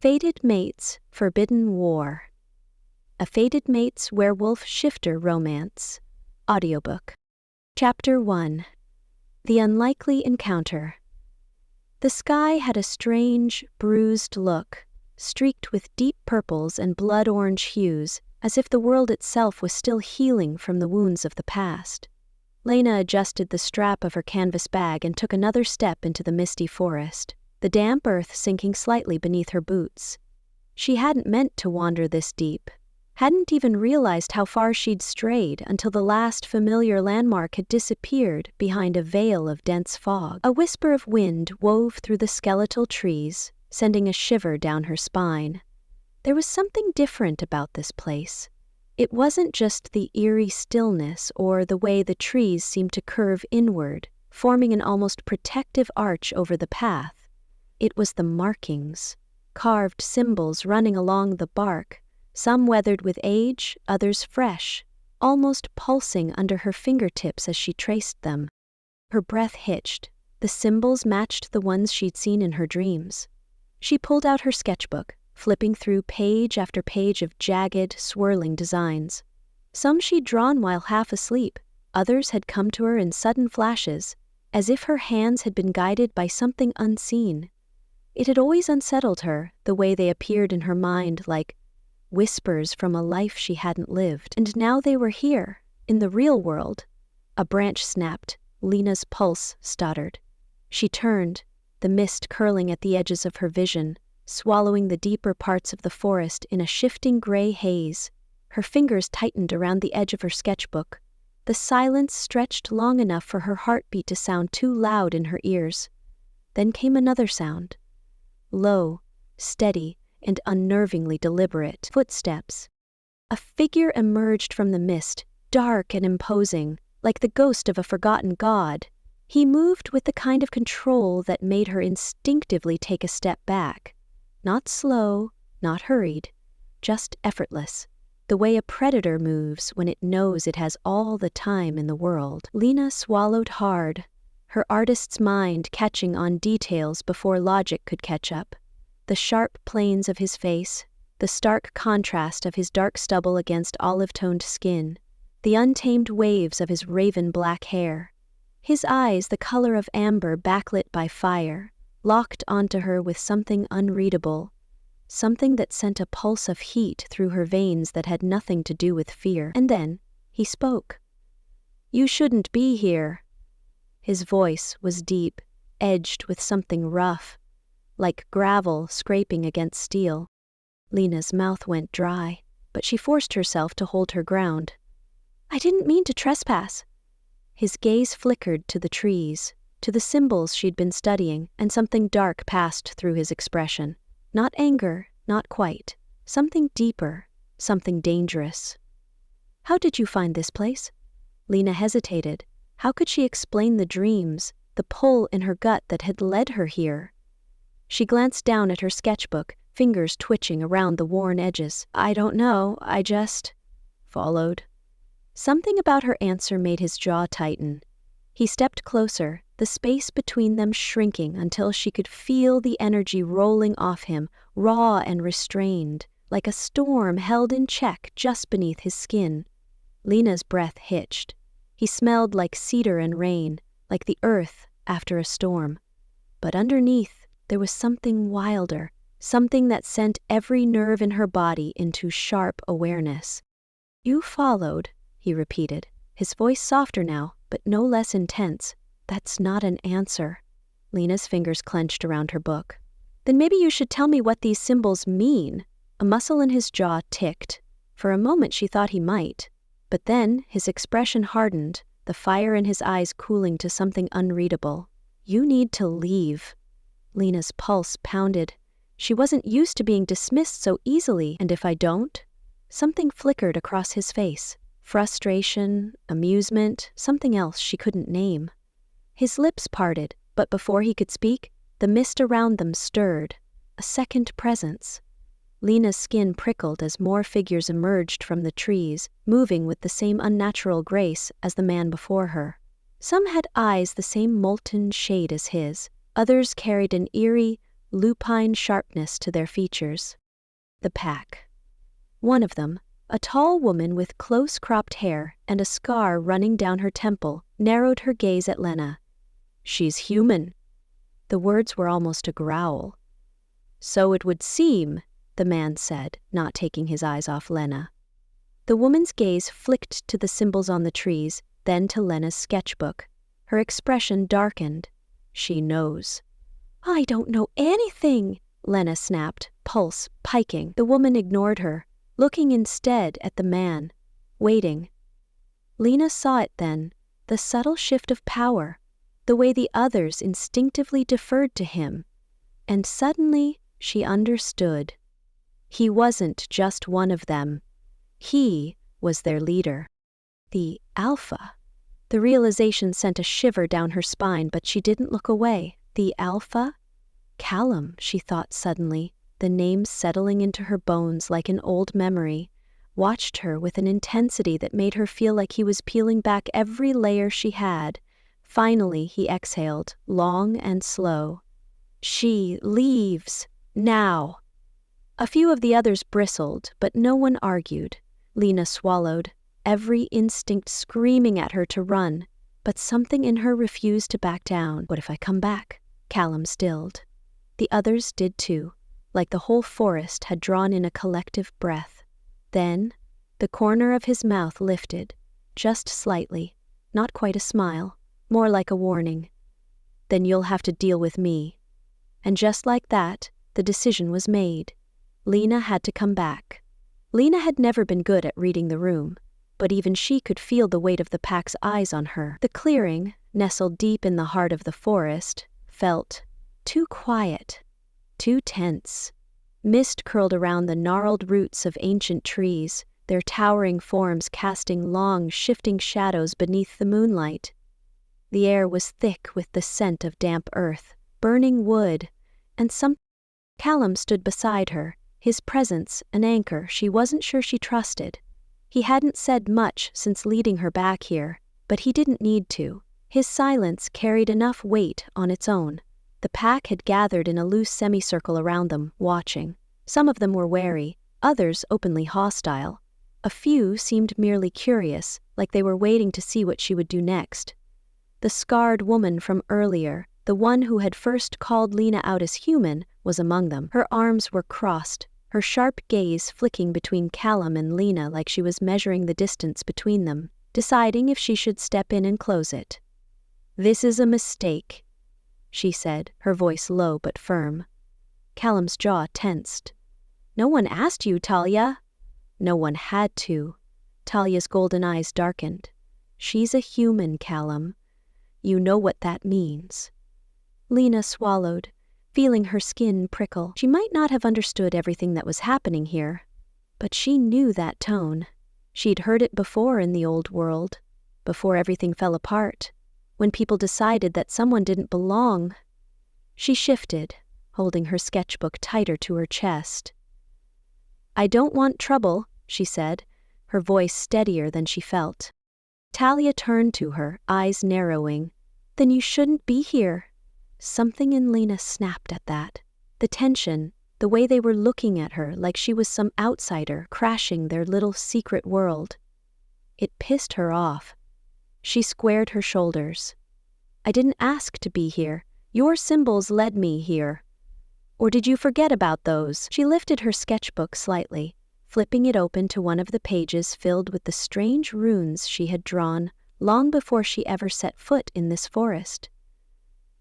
Fated Mates, Forbidden War. A Fated Mates Werewolf Shifter Romance. Audiobook. Chapter 1. The Unlikely Encounter. The sky had a strange, bruised look, streaked with deep purples and blood-orange hues, as if the world itself was still healing from the wounds of the past. Lena adjusted the strap of her canvas bag and took another step into the misty forest, the damp earth sinking slightly beneath her boots. She hadn't meant to wander this deep, hadn't even realized how far she'd strayed until the last familiar landmark had disappeared behind a veil of dense fog. A whisper of wind wove through the skeletal trees, sending a shiver down her spine. There was something different about this place. It wasn't just the eerie stillness or the way the trees seemed to curve inward, forming an almost protective arch over the path. It was the markings, carved symbols running along the bark, some weathered with age, others fresh, almost pulsing under her fingertips as she traced them. Her breath hitched. The symbols matched the ones she'd seen in her dreams. She pulled out her sketchbook, flipping through page after page of jagged, swirling designs. Some she'd drawn while half asleep, others had come to her in sudden flashes, as if her hands had been guided by something unseen. It had always unsettled her, the way they appeared in her mind like whispers from a life she hadn't lived. And now they were here, in the real world. A branch snapped. Lena's pulse stuttered. She turned, the mist curling at the edges of her vision, swallowing the deeper parts of the forest in a shifting gray haze. Her fingers tightened around the edge of her sketchbook. The silence stretched long enough for her heartbeat to sound too loud in her ears. Then came another sound. Low, steady, and unnervingly deliberate. Footsteps. A figure emerged from the mist, dark and imposing, like the ghost of a forgotten god. He moved with the kind of control that made her instinctively take a step back. Not slow, not hurried, just effortless. The way a predator moves when it knows it has all the time in the world. Lena swallowed hard, her artist's mind catching on details before logic could catch up. The sharp planes of his face, the stark contrast of his dark stubble against olive-toned skin, the untamed waves of his raven-black hair. His eyes, the color of amber backlit by fire, locked onto her with something unreadable, something that sent a pulse of heat through her veins that had nothing to do with fear. And then, he spoke. "You shouldn't be here." His voice was deep, edged with something rough, like gravel scraping against steel. Lena's mouth went dry, but she forced herself to hold her ground. "I didn't mean to trespass." His gaze flickered to the trees, to the symbols she'd been studying, and something dark passed through his expression. Not anger, not quite. Something deeper, something dangerous. "How did you find this place?" Lena hesitated. How could she explain the dreams, the pull in her gut that had led her here? She glanced down at her sketchbook, fingers twitching around the worn edges. "I don't know, I just followed." Something about her answer made his jaw tighten. He stepped closer, the space between them shrinking until she could feel the energy rolling off him, raw and restrained, like a storm held in check just beneath his skin. Lena's breath hitched. He smelled like cedar and rain, like the earth after a storm. But underneath, there was something wilder, something that sent every nerve in her body into sharp awareness. "You followed," he repeated, his voice softer now, but no less intense. "That's not an answer." Lena's fingers clenched around her book. "Then maybe you should tell me what these symbols mean." A muscle in his jaw ticked. For a moment she thought he might. But then his expression hardened, the fire in his eyes cooling to something unreadable. "You need to leave." Lena's pulse pounded. She wasn't used to being dismissed so easily. "And if I don't?" Something flickered across his face. Frustration, amusement, something else she couldn't name. His lips parted, but before he could speak, the mist around them stirred. A second presence. Lena's skin prickled as more figures emerged from the trees, moving with the same unnatural grace as the man before her. Some had eyes the same molten shade as his, others carried an eerie, lupine sharpness to their features. The pack. One of them, a tall woman with close-cropped hair and a scar running down her temple, narrowed her gaze at Lena. "She's human." The words were almost a growl. "So it would seem," the man said, not taking his eyes off Lena. The woman's gaze flicked to the symbols on the trees, then to Lena's sketchbook. Her expression darkened. "She knows." "I don't know anything," Lena snapped, pulse piking. The woman ignored her, looking instead at the man, waiting. Lena saw it then, the subtle shift of power, the way the others instinctively deferred to him. And suddenly she understood. He wasn't just one of them. He was their leader. The Alpha. The realization sent a shiver down her spine, but she didn't look away. The Alpha? Callum, she thought suddenly, the name settling into her bones like an old memory, watched her with an intensity that made her feel like he was peeling back every layer she had. Finally, he exhaled, long and slow. "She leaves. Now." A few of the others bristled, but no one argued. Lena swallowed, every instinct screaming at her to run, but something in her refused to back down. "What if I come back?" Callum stilled. The others did too, like the whole forest had drawn in a collective breath. Then, the corner of his mouth lifted, just slightly, not quite a smile, more like a warning. "Then you'll have to deal with me." And just like that, the decision was made. Lena had to come back. Lena had never been good at reading the room, but even she could feel the weight of the pack's eyes on her. The clearing, nestled deep in the heart of the forest, felt too quiet, too tense. Mist curled around the gnarled roots of ancient trees, their towering forms casting long, shifting shadows beneath the moonlight. The air was thick with the scent of damp earth, burning wood, and Callum stood beside her, his presence an anchor she wasn't sure she trusted. He hadn't said much since leading her back here, but he didn't need to. His silence carried enough weight on its own. The pack had gathered in a loose semicircle around them, watching. Some of them were wary, others openly hostile. A few seemed merely curious, like they were waiting to see what she would do next. The scarred woman from earlier, the one who had first called Lena out as human, was among them. Her arms were crossed, her sharp gaze flicking between Callum and Lena like she was measuring the distance between them, deciding if she should step in and close it. "This is a mistake," she said, her voice low but firm. Callum's jaw tensed. "No one asked you, Talia." "No one had to." Talia's golden eyes darkened. "She's a human, Callum. You know what that means." Lena swallowed, feeling her skin prickle. She might not have understood everything that was happening here, but she knew that tone. She'd heard it before in the old world, before everything fell apart, when people decided that someone didn't belong. She shifted, holding her sketchbook tighter to her chest. "I don't want trouble," she said, her voice steadier than she felt. Talia turned to her, eyes narrowing. "Then you shouldn't be here." Something in Lena snapped at that. The tension, the way they were looking at her like she was some outsider crashing their little secret world. It pissed her off. She squared her shoulders. "I didn't ask to be here. Your symbols led me here. Or did you forget about those?" She lifted her sketchbook slightly, flipping it open to one of the pages filled with the strange runes she had drawn long before she ever set foot in this forest.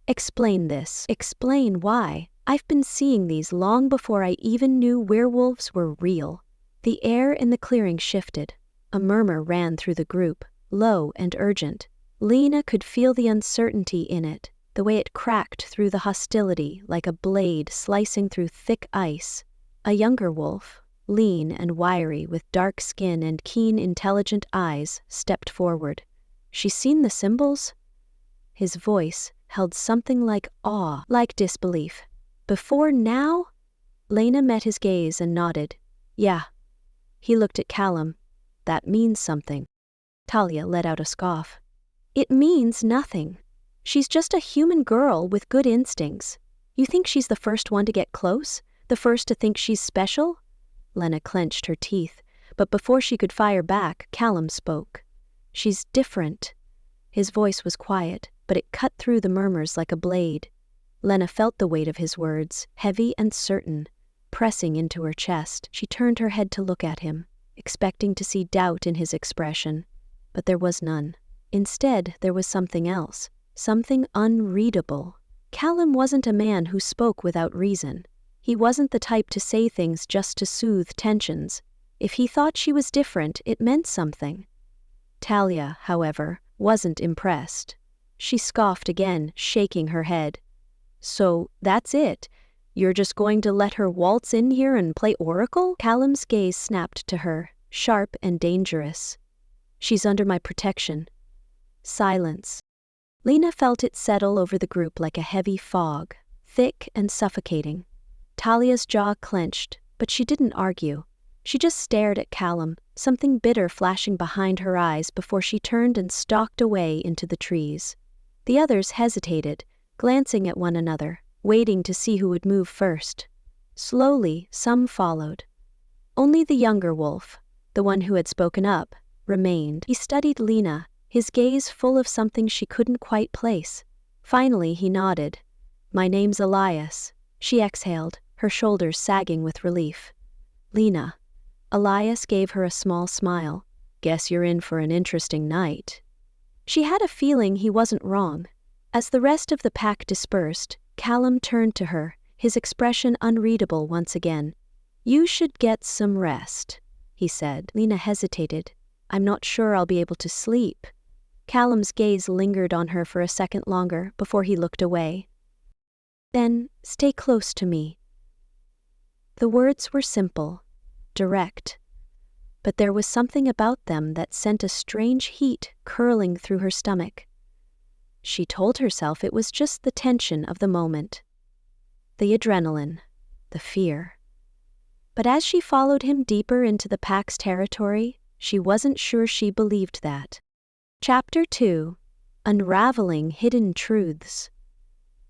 "Explain this. Explain why. I've been seeing these long before I even knew werewolves were real." The air in the clearing shifted. A murmur ran through the group, low and urgent. Lena could feel the uncertainty in it, the way it cracked through the hostility like a blade slicing through thick ice. A younger wolf, lean and wiry with dark skin and keen, intelligent eyes, stepped forward. "She's seen the symbols?" His voice held something like awe, like disbelief. "Before now?" Lena met his gaze and nodded. "Yeah." He looked at Callum. "That means something." Talia let out a scoff. "It means nothing. She's just a human girl with good instincts. You think she's the first one to get close? The first to think she's special?" Lena clenched her teeth, but before she could fire back, Callum spoke. "She's different." His voice was quiet, but it cut through the murmurs like a blade. Lena felt the weight of his words, heavy and certain, pressing into her chest. She turned her head to look at him, expecting to see doubt in his expression, but there was none. Instead, there was something else, something unreadable. Callum wasn't a man who spoke without reason. He wasn't the type to say things just to soothe tensions. If he thought she was different, it meant something. Talia, however, wasn't impressed. She scoffed again, shaking her head. "So, that's it? You're just going to let her waltz in here and play Oracle?" Callum's gaze snapped to her, sharp and dangerous. "She's under my protection." Silence. Lena felt it settle over the group like a heavy fog, thick and suffocating. Talia's jaw clenched, but she didn't argue. She just stared at Callum, something bitter flashing behind her eyes before she turned and stalked away into the trees. The others hesitated, glancing at one another, waiting to see who would move first. Slowly, some followed. Only the younger wolf, the one who had spoken up, remained. He studied Lena, his gaze full of something she couldn't quite place. Finally, he nodded. "My name's Elias." She exhaled, her shoulders sagging with relief. "Lena." Elias gave her a small smile. "Guess you're in for an interesting night." She had a feeling he wasn't wrong. As the rest of the pack dispersed, Callum turned to her, his expression unreadable once again. "You should get some rest," he said. Lena hesitated. "I'm not sure I'll be able to sleep." Callum's gaze lingered on her for a second longer before he looked away. "Then, stay close to me." The words were simple, direct, but there was something about them that sent a strange heat curling through her stomach. She told herself it was just the tension of the moment, the adrenaline, the fear. But as she followed him deeper into the pack's territory, she wasn't sure she believed that. Chapter 2: Unraveling Hidden Truths.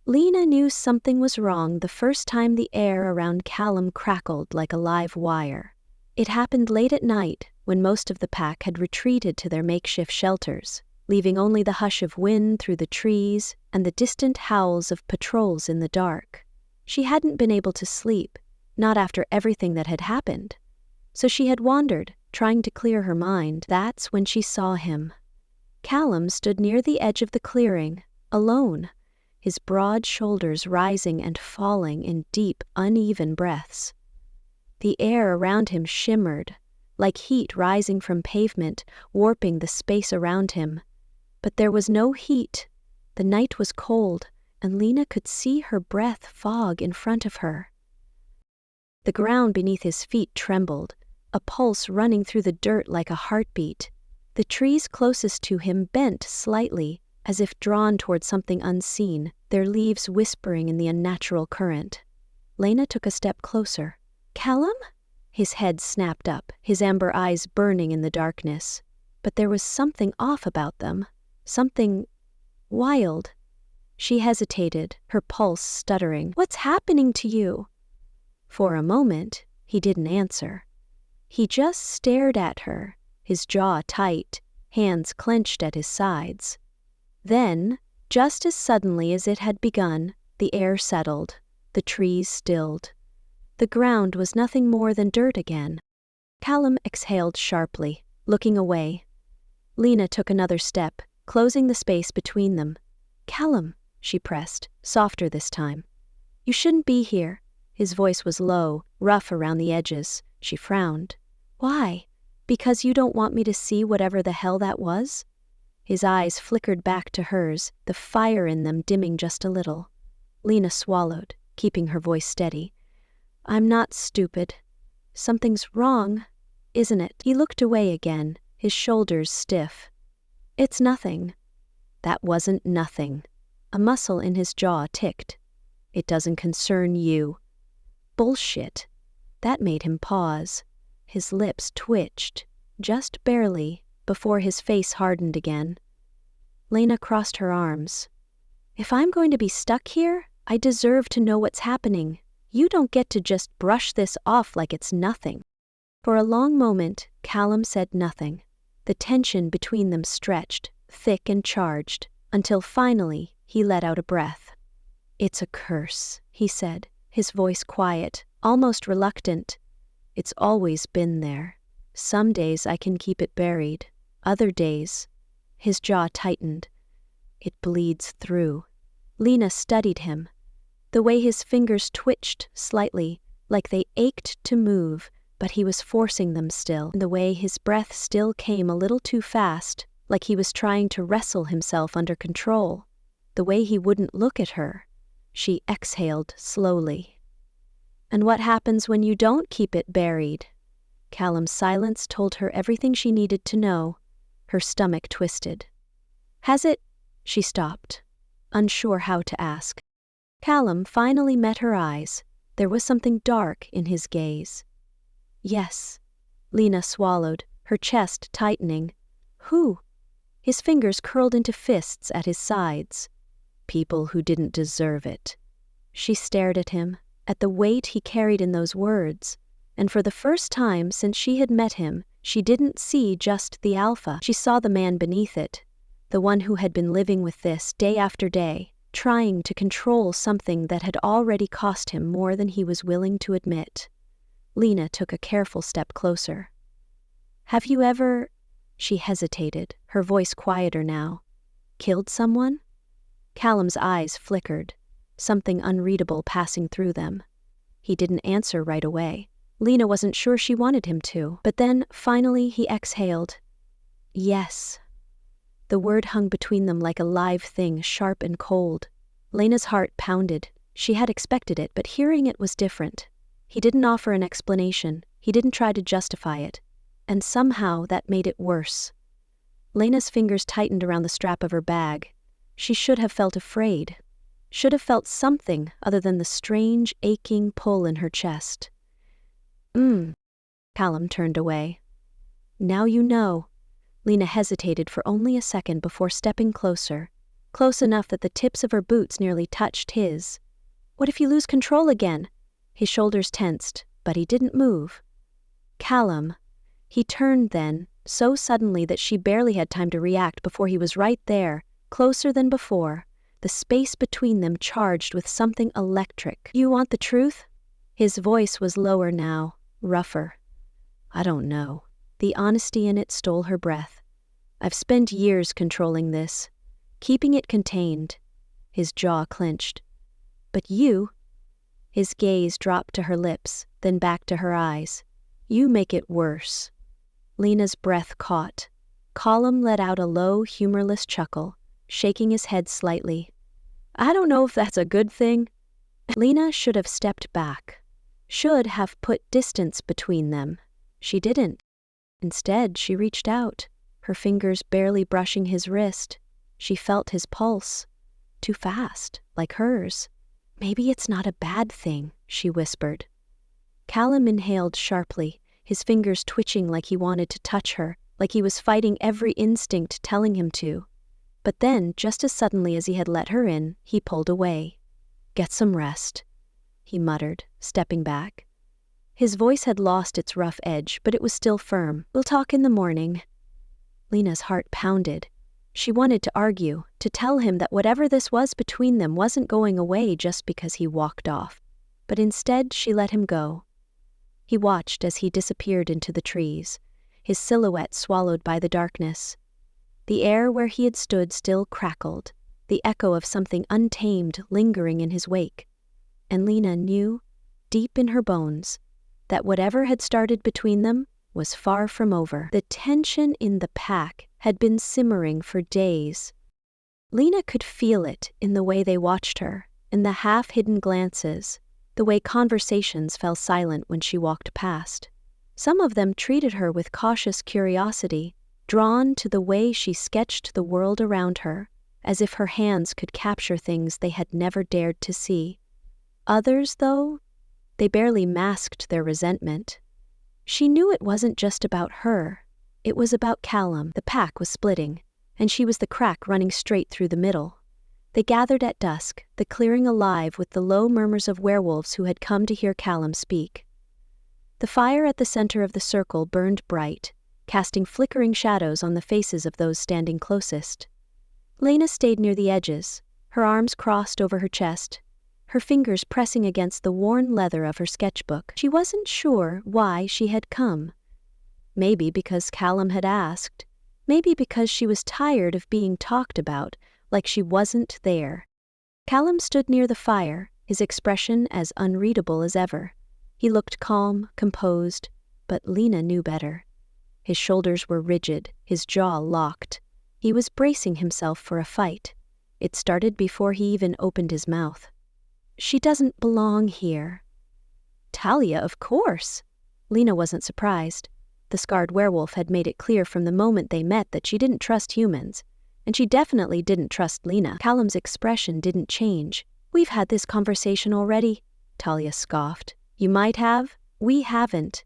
Lena knew something was wrong the first time the air around Callum crackled like a live wire. It happened late at night, when most of the pack had retreated to their makeshift shelters, leaving only the hush of wind through the trees and the distant howls of patrols in the dark. She hadn't been able to sleep, not after everything that had happened. So she had wandered, trying to clear her mind. That's when she saw him. Callum stood near the edge of the clearing, alone, his broad shoulders rising and falling in deep, uneven breaths. The air around him shimmered, like heat rising from pavement, warping the space around him. But there was no heat. The night was cold, and Lena could see her breath fog in front of her. The ground beneath his feet trembled, a pulse running through the dirt like a heartbeat. The trees closest to him bent slightly, as if drawn toward something unseen, their leaves whispering in the unnatural current. Lena took a step closer. "Callum?" His head snapped up, his amber eyes burning in the darkness. But there was something off about them, something wild. She hesitated, her pulse stuttering. "What's happening to you?" For a moment, he didn't answer. He just stared at her, his jaw tight, hands clenched at his sides. Then, just as suddenly as it had begun, the air settled, the trees stilled. The ground was nothing more than dirt again. Callum exhaled sharply, looking away. Lena took another step, closing the space between them. "Callum," she pressed, softer this time. "You shouldn't be here." His voice was low, rough around the edges. She frowned. "Why? Because you don't want me to see whatever the hell that was?" His eyes flickered back to hers, the fire in them dimming just a little. Lena swallowed, keeping her voice steady. "I'm not stupid. Something's wrong, isn't it?" He looked away again, his shoulders stiff. "It's nothing." That wasn't nothing. A muscle in his jaw ticked. "It doesn't concern you." Bullshit. That made him pause. His lips twitched, just barely, before his face hardened again. Lena crossed her arms. "If I'm going to be stuck here, I deserve to know what's happening. You don't get to just brush this off like it's nothing." For a long moment, Callum said nothing. The tension between them stretched, thick and charged, until finally he let out a breath. "It's a curse," he said, his voice quiet, almost reluctant. "It's always been there. Some days I can keep it buried. Other days—" His jaw tightened. "It bleeds through." Lena studied him. The way his fingers twitched slightly, like they ached to move, but he was forcing them still. The way his breath still came a little too fast, like he was trying to wrestle himself under control. The way he wouldn't look at her. She exhaled slowly. "And what happens when you don't keep it buried?" Callum's silence told her everything she needed to know. Her stomach twisted. "Has it—" She stopped, unsure how to ask. Callum finally met her eyes. There was something dark in his gaze. "Yes." Lena swallowed, her chest tightening. "Who?" His fingers curled into fists at his sides. "People who didn't deserve it." She stared at him, at the weight he carried in those words, and for the first time since she had met him, she didn't see just the alpha. She saw the man beneath it, the one who had been living with this day after day, trying to control something that had already cost him more than he was willing to admit. Lena took a careful step closer. "Have you ever—" She hesitated, her voice quieter now. "Killed someone?" Callum's eyes flickered, something unreadable passing through them. He didn't answer right away. Lena wasn't sure she wanted him to, but then, finally, he exhaled. "Yes." The word hung between them like a live thing, sharp and cold. Lena's heart pounded. She had expected it, but hearing it was different. He didn't offer an explanation. He didn't try to justify it. And somehow that made it worse. Lena's fingers tightened around the strap of her bag. She should have felt afraid. Should have felt something other than the strange, aching pull in her chest. Callum turned away. "Now you know." Lena hesitated for only a second before stepping closer, close enough that the tips of her boots nearly touched his. "What if you lose control again?" His shoulders tensed, but he didn't move. "Callum." He turned then, so suddenly that she barely had time to react before he was right there, closer than before, the space between them charged with something electric. "You want the truth?" His voice was lower now, rougher. "I don't know." The honesty in it stole her breath. "I've spent years controlling this, keeping it contained." His jaw clenched. "But you—" His gaze dropped to her lips, then back to her eyes. "You make it worse." Lena's breath caught. Callum let out a low, humorless chuckle, shaking his head slightly. "I don't know if that's a good thing." Lena should have stepped back. Should have put distance between them. She didn't. Instead, she reached out, her fingers barely brushing his wrist. She felt his pulse. Too fast, like hers. "Maybe it's not a bad thing," she whispered. Callum inhaled sharply, his fingers twitching like he wanted to touch her, like he was fighting every instinct telling him to. But then, just as suddenly as he had let her in, he pulled away. "Get some rest," he muttered, stepping back. His voice had lost its rough edge, but it was still firm. "We'll talk in the morning." Lena's heart pounded. She wanted to argue, to tell him that whatever this was between them wasn't going away just because he walked off. But instead, she let him go. He watched as he disappeared into the trees, his silhouette swallowed by the darkness. The air where he had stood still crackled, the echo of something untamed lingering in his wake. And Lena knew, deep in her bones, that whatever had started between them was far from over. The tension in the pack had been simmering for days. Lena could feel it in the way they watched her, in the half-hidden glances, the way conversations fell silent when she walked past. Some of them treated her with cautious curiosity, drawn to the way she sketched the world around her, as if her hands could capture things they had never dared to see. Others, though, they barely masked their resentment. She knew it wasn't just about her. It was about Callum. The pack was splitting, and she was the crack running straight through the middle. They gathered at dusk, the clearing alive with the low murmurs of werewolves who had come to hear Callum speak. The fire at the center of the circle burned bright, casting flickering shadows on the faces of those standing closest. Lena stayed near the edges, her arms crossed over her chest, her fingers pressing against the worn leather of her sketchbook. She wasn't sure why she had come. Maybe because Callum had asked, maybe because she was tired of being talked about like she wasn't there. Callum stood near the fire, his expression as unreadable as ever. He looked calm, composed, but Lena knew better. His shoulders were rigid, his jaw locked. He was bracing himself for a fight. It started before he even opened his mouth. "She doesn't belong here." "Talia, of course." Lena wasn't surprised. The scarred werewolf had made it clear from the moment they met that she didn't trust humans, and she definitely didn't trust Lena. Callum's expression didn't change. "We've had this conversation already," Talia scoffed. "You might have. We haven't."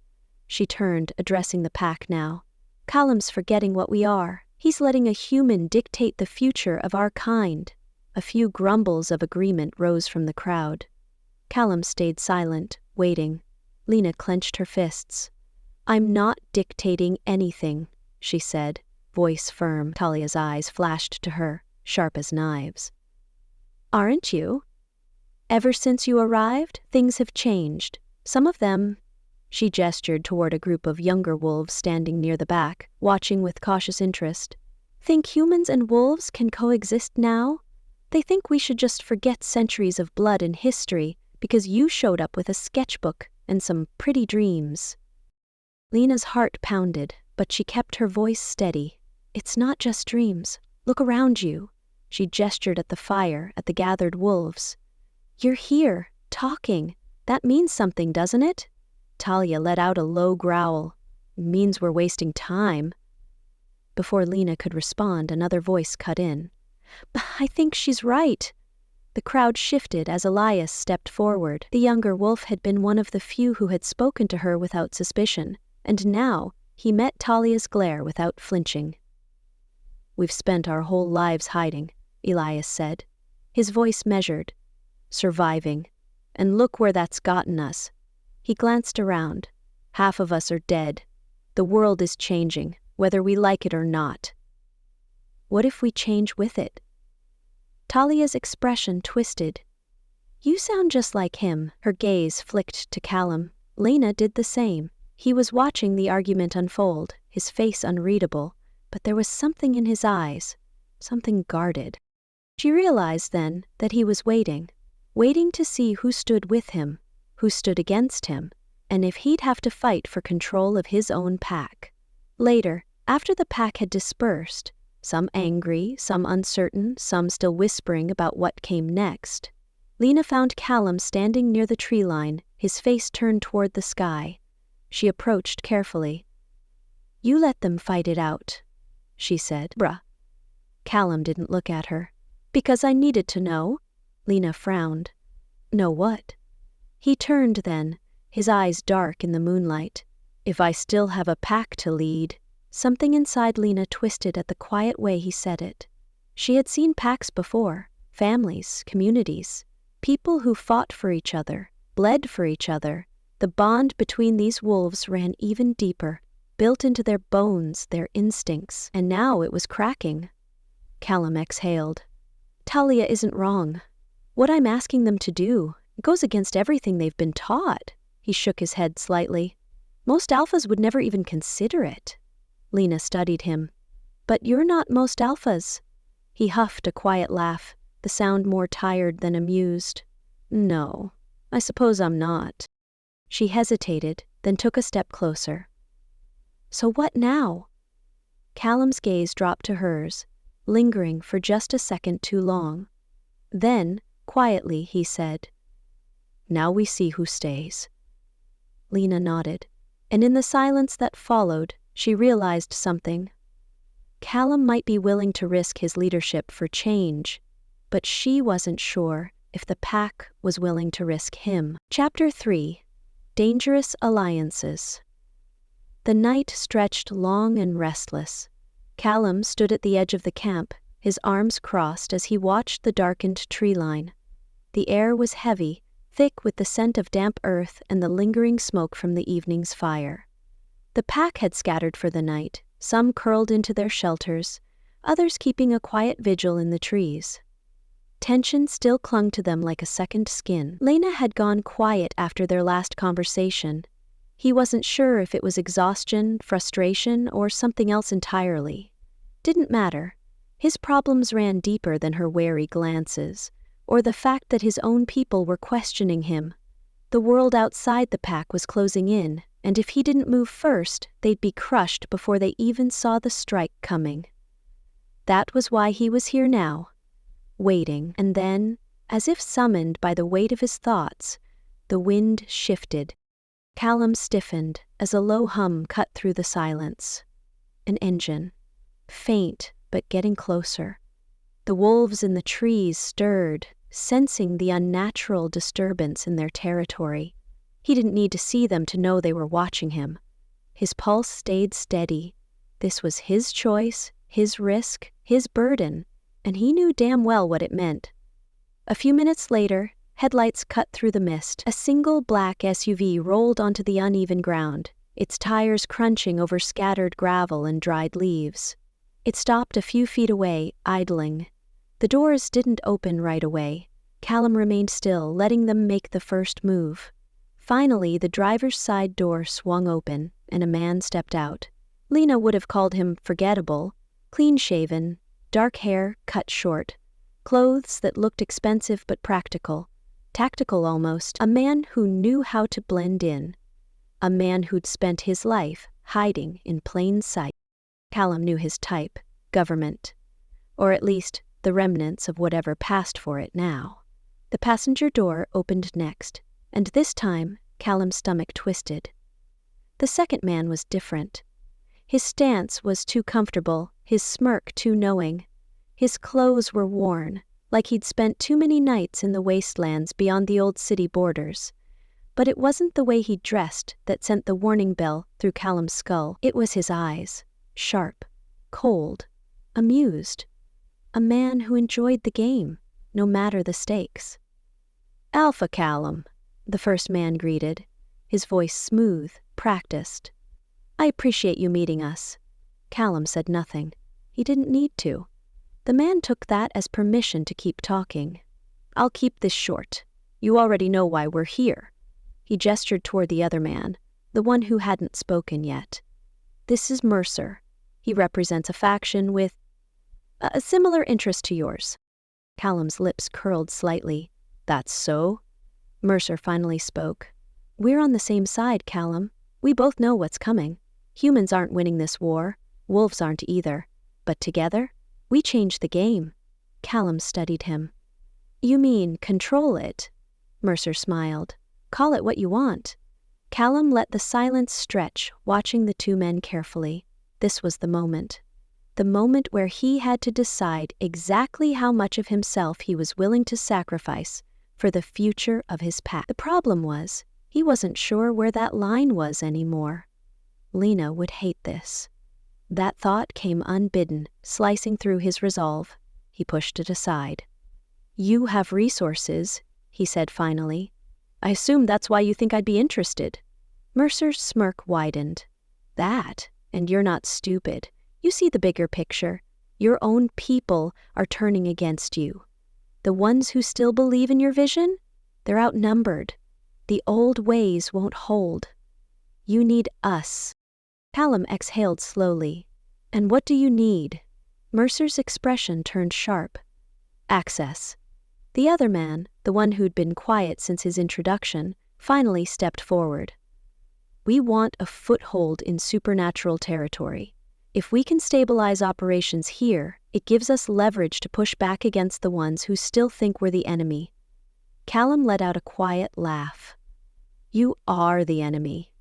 She turned, addressing the pack now. "Callum's forgetting what we are. He's letting a human dictate the future of our kind." A few grumbles of agreement rose from the crowd. Callum stayed silent, waiting. Lena clenched her fists. "I'm not dictating anything," she said, voice firm. Talia's eyes flashed to her, sharp as knives. "Aren't you? Ever since you arrived, things have changed. Some of them—" She gestured toward a group of younger wolves standing near the back, watching with cautious interest. "Think humans and wolves can coexist now? They think we should just forget centuries of blood and history because you showed up with a sketchbook and some pretty dreams." Lena's heart pounded, but she kept her voice steady. "It's not just dreams. Look around you." She gestured at the fire, at the gathered wolves. "You're here, talking. That means something, doesn't it?" Talia let out a low growl. "It means we're wasting time." Before Lena could respond, another voice cut in. "I think she's right." The crowd shifted as Elias stepped forward. The younger wolf had been one of the few who had spoken to her without suspicion, and now he met Talia's glare without flinching. "We've spent our whole lives hiding," Elias said, his voice measured. "Surviving. And look where that's gotten us." He glanced around. "Half of us are dead. The world is changing, whether we like it or not." "What if we change with it?" Talia's expression twisted. "You sound just like him." Her gaze flicked to Callum. Lena did the same. He was watching the argument unfold, his face unreadable, but there was something in his eyes, something guarded. She realized then that he was waiting to see who stood with him, who stood against him, and if he'd have to fight for control of his own pack. Later, after the pack had dispersed, some angry, some uncertain, some still whispering about what came next, Lena found Callum standing near the tree line, his face turned toward the sky. She approached carefully. "You let them fight it out," she said. "Bruh." Callum didn't look at her. "Because I needed to know." Lena frowned. "Know what?" He turned then, his eyes dark in the moonlight. "If I still have a pack to lead." Something inside Lena twisted at the quiet way he said it. She had seen packs before, families, communities, people who fought for each other, bled for each other. The bond between these wolves ran even deeper, built into their bones, their instincts, and now it was cracking. Callum exhaled. "Talia isn't wrong. What I'm asking them to do goes against everything they've been taught." He shook his head slightly. "Most alphas would never even consider it." Lena studied him. "But you're not most alphas." He huffed a quiet laugh, the sound more tired than amused. "No, I suppose I'm not." She hesitated, then took a step closer. "So what now?" Callum's gaze dropped to hers, lingering for just a second too long. Then, quietly, he said, "Now we see who stays." Lena nodded, and in the silence that followed, she realized something. Callum might be willing to risk his leadership for change, but she wasn't sure if the pack was willing to risk him. Chapter 3. Dangerous Alliances. The night stretched long and restless. Callum stood at the edge of the camp, his arms crossed as he watched the darkened tree line. The air was heavy, thick with the scent of damp earth and the lingering smoke from the evening's fire. The pack had scattered for the night, some curled into their shelters, others keeping a quiet vigil in the trees. Tension still clung to them like a second skin. Lena had gone quiet after their last conversation. He wasn't sure if it was exhaustion, frustration, or something else entirely. Didn't matter. His problems ran deeper than her wary glances, or the fact that his own people were questioning him. The world outside the pack was closing in, and if he didn't move first, they'd be crushed before they even saw the strike coming. That was why he was here now, waiting. And then, as if summoned by the weight of his thoughts, the wind shifted. Callum stiffened as a low hum cut through the silence. An engine. Faint, but getting closer. The wolves in the trees stirred, sensing the unnatural disturbance in their territory. He didn't need to see them to know they were watching him. His pulse stayed steady. This was his choice, his risk, his burden, and he knew damn well what it meant. A few minutes later, headlights cut through the mist. A single black SUV rolled onto the uneven ground, its tires crunching over scattered gravel and dried leaves. It stopped a few feet away, idling. The doors didn't open right away. Callum remained still, letting them make the first move. Finally, the driver's side door swung open, and a man stepped out. Lena would have called him forgettable, clean-shaven, dark hair cut short, clothes that looked expensive but practical, tactical almost, a man who knew how to blend in, a man who'd spent his life hiding in plain sight. Callum knew his type, government, or at least the remnants of whatever passed for it now. The passenger door opened next, and this time Callum's stomach twisted. The second man was different. His stance was too comfortable, his smirk too knowing. His clothes were worn, like he'd spent too many nights in the wastelands beyond the old city borders. But it wasn't the way he dressed that sent the warning bell through Callum's skull. It was his eyes, sharp, cold, amused. A man who enjoyed the game, no matter the stakes. "Alpha Callum," the first man greeted, his voice smooth, practiced. "I appreciate you meeting us." Callum said nothing. He didn't need to. The man took that as permission to keep talking. "I'll keep this short. You already know why we're here." He gestured toward the other man, the one who hadn't spoken yet. "This is Mercer. He represents a faction with a similar interest to yours." Callum's lips curled slightly. "That's so?" Mercer finally spoke. "We're on the same side, Callum. We both know what's coming. Humans aren't winning this war. Wolves aren't either. But together, we change the game." Callum studied him. "You mean control it?" Mercer smiled. "Call it what you want." Callum let the silence stretch, watching the two men carefully. This was the moment. The moment where he had to decide exactly how much of himself he was willing to sacrifice for the future of his pack. The problem was, he wasn't sure where that line was anymore. Lena would hate this. That thought came unbidden, slicing through his resolve. He pushed it aside. "You have resources," he said finally. "I assume that's why you think I'd be interested." Mercer's smirk widened. "That, and you're not stupid. You see the bigger picture. Your own people are turning against you. The ones who still believe in your vision? They're outnumbered. The old ways won't hold. You need us." Callum exhaled slowly. "And what do you need?" Mercer's expression turned sharp. "Access." The other man, the one who'd been quiet since his introduction, finally stepped forward. "We want a foothold in supernatural territory. If we can stabilize operations here, it gives us leverage to push back against the ones who still think we're the enemy." Callum let out a quiet laugh. "You are the enemy."